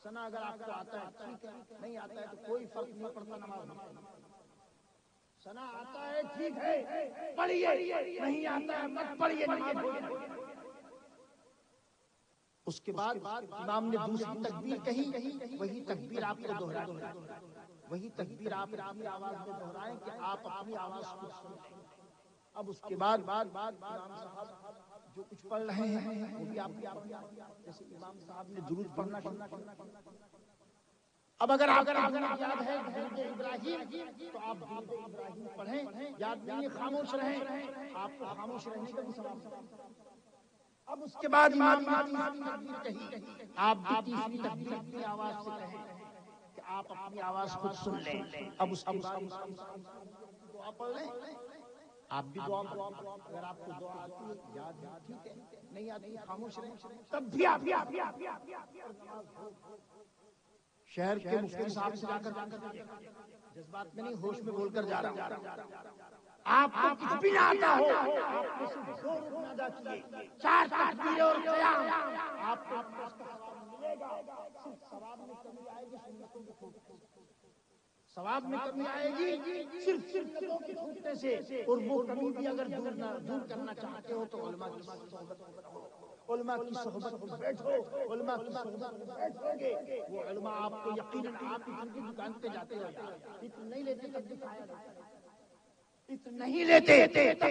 سنا اگر آپ کو آتا ہے ٹھیک ہے، نہیں آتا ہے تو کوئی فرق نہیں پڑتا. نماز سنا آتا ہے ٹھیک ہے پڑھیے، نہیں آتا ہے مت پڑھیے. اس کے بعد امام نے دوسری تکبیر کہی، وہی تکبیر آپ کو دہرائیں، وہی تکبیر آپ اپنی آواز میں دہرائیں کہ آپ اپنی آواز کو سنیں. اب اس کے بعد امام صاحب جو کچھ پڑھ رہے ہیں وہ بھی آپ کی آواز، جیسے امام صاحب نے درود پڑھنا شروع کیا. اب اگر آپ یاد ہے درود ابراہیم تو آپ درود ابراہیم پڑھیں. یاد نہیں خاموش رہیں، آپ کو خاموش رہنے کا بھی ثواب ہے. اب اس کے بعد امام نے کہی، آپ بھی تیسری تکبیر اپنی آواز سے کہیں کہ آپ اپنی آواز خود سن لیں. اب اس کے بعد دعا پڑھ لیں. آپ بھی دعا پڑھیں. اگر آپ کو دعا آتی ہے یاد ہے ٹھیک ہے، نہیں آتی خاموش رہیں. تب بھی آپ شہر کے مفتی صاحب سے جا کر جذبات میں نہیں ہوش میں بول کر جا رہا ہوں، آپ کو کچھ بھی نہ آتا ہو آپ نے صرف 2 رکن ادا کیے، 4 تکبیر اور قیام، آپ کو ملے گا. صرف ثواب میں کمی آئے گی سنتوں کے چھوٹنے سے، ثواب میں کمی آئے گی صرف سنتوں کے چھوٹنے سے. اور وہ کمی بھی اگر دور کرنا چاہتے ہو تو علماء کی صحبت کرو، علماء کی صحبت میں بیٹھو. علماء کی صحبت میں بیٹھو گے وہ علماء آپ کو یقیناً آپ کی دکان پہ جاتے ہو اتنا نہیں لیتے تب بھی کھایا نہیں لیتے دیتا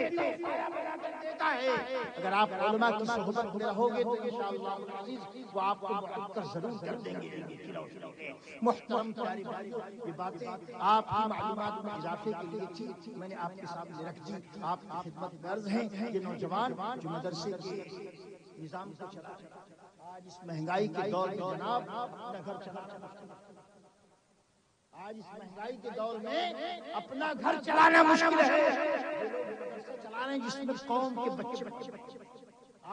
ہے. اگر آپ علماء کی صحبت میں رہو گے تو انشاءاللہ العزیز وہ آپ کو معطر ضرور کر دیں گے. محترم پیارے بھائیو، یہ باتیں آپ کی معلومات میں اضافے کے لیے تھی، میں نے آپ کے سامنے رکھ دی. آپ کی خدمت میں عرض ہیں یہ نوجوان جو مدرسے کے نظام کو چلا آج اس مہنگائی کے دور میں جناب اپنا گھر چلانا، آج اس مہنگائی کے دور میں اپنا گھر چلانا مشکل ہے. چلا رہے ہیں جس میں قوم کے بچے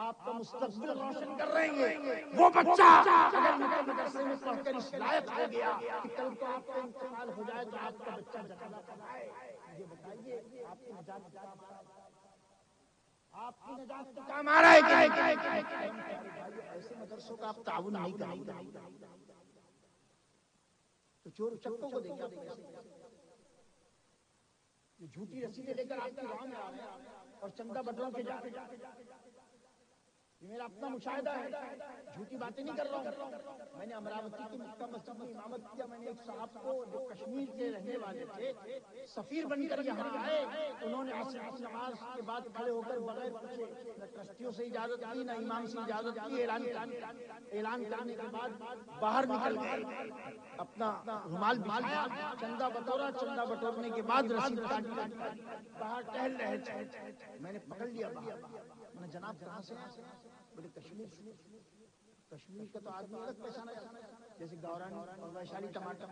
آپ کا مستقبل روشن کر رہے ہیں. وہ بچہ اگر مدرسے میں پڑھ کر اس لائق ہو گیا کہ کل کو آپ کا انتقال ہو جائے تو آپ کا بچہ جنازہ پڑھائے، یہ بتائیے آپ کی نجات کا آپ کی نجات کا کام آ رہا ہے کہ ایسے مدرسوں کا آپ تعاون نہیں کریں گے تو چور چکوں کو دیکھا یہ جھوٹی رسیدیں لے کر آپ کی راہ میں آ رہے ہیں اور چندہ بٹروں کے جا رہے ہیں. یہ میرا اپنا مشاہدہ ہے، جھوٹی باتیں نہیں کر رہا ہوں. میں نے امراوتی کی مکہ مسجد میں امامت کیا. میں نے ایک صاحب کو جو کشمیر کے رہنے والے تھے سفیر بن کر یہاں آئے، انہوں نے نماز کے بعد کھڑے ہو کر بغیر پوچھے نہ ٹرسٹیوں سے اجازت کی نہ امام سے اجازت کی اعلان کرنے کے بعد باہر نکل گئے، اپنا رومال بچھایا، چندہ بٹورا، چندہ بٹورنے کے بعد رسید کاٹ باہر ٹہل رہے تھے، میں نے پکڑ لیا باہر، میں نے جناب کہاں سے آئے؟ بولے کشمیر کا تو آدمی الگ پہچانا جاتا ہے، جیسے گورانی اور ویشالی ٹماٹر،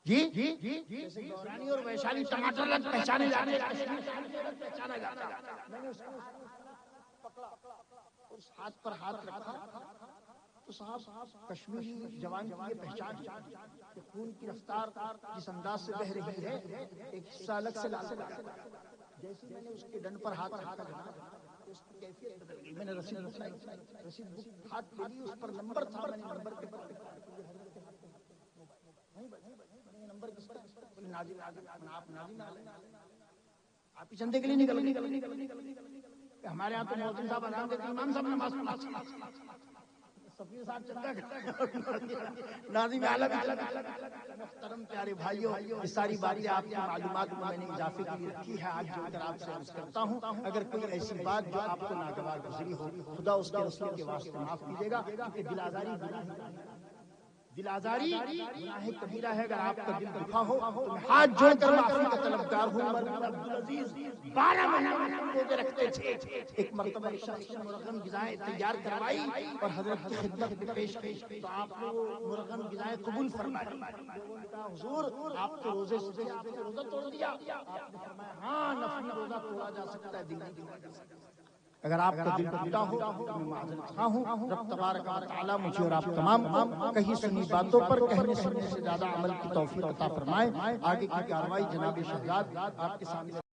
جی جیسے گورانی اور ویشالی ٹماٹر الگ پہچانے جاتے ہیں، کشمیر کا الگ پہچانا جاتا ہے۔ میں نے اس کو پکڑا، اس ہاتھ پر ہاتھ رکھا تو صاحب کشمیری جوان کی یہ پہچان کہ خون کی رفتار جس انداز سے بہ رہی ہے ایک حصہ الگ سے لاتا ہے۔ جیسے میں نے اس کے ڈنڈ پر ہاتھ رکھا اس کی کیفیت بدل گئی، میں نے رسید بک ہاتھ پہ لی، اس پر نمبر تھا، میں نے نمبر کے پر نمبر کس کا؟ ناظم، آپ ناظم آپ ہی چندے کے لیے نکل، ہمارے یہاں تو مؤذن صاحب اذان دیتے، امام صاحب نماز پڑھاتے، سفیر صاحب چندہ ناظم الگ محترم پیارے بھائیوں، یہ ساری باتیں آپ کی معلومات میں نے اضافے کے لیے رکھی ہے، آج جو کر آپ سے عرض کرتا ہوں، اگر کوئی ایسی بات جو آپ کو ناگوار گزری ہو، خدا اس کے رسول کے واسطے معاف کیجیے گا، کیونکہ دل آزاری گناہ کبیرہ ہے۔ اگر آپ کا دل دکھا ہو تو میں ہاتھ جوڑ کر معافی کا طلبگار ہوں۔ عمر بن عبدالعزیز 12 مہینے روزے رکھتے تھے، ایک مرتبہ ایک شخص نے مرغن غذائیں تیار کروائی اور حضرت کی خدمت میں پیش کی تو آپ نے وہ مرغن غذائیں قبول فرمائی۔ لوگوں نے کہا حضور آپ کے روزے سے آپ نے روزہ توڑ دیا؟ آپ نے فرمایا ہاں، نفلی روزہ توڑا جا سکتا ہے، دل نہیں توڑا جا سکتا۔ اگر آپ کا دل ٹوٹا ہو تو میں معذرت خواہ ہوں، رب تبارک و تعالیٰ مجھے اور آپ تمام کو کہیں سنی باتوں پر کہنے سننے سے زیادہ عمل کی توفیق عطا فرمائے۔ آگے کی کارروائی جناب شہزاد آپ کے سامنے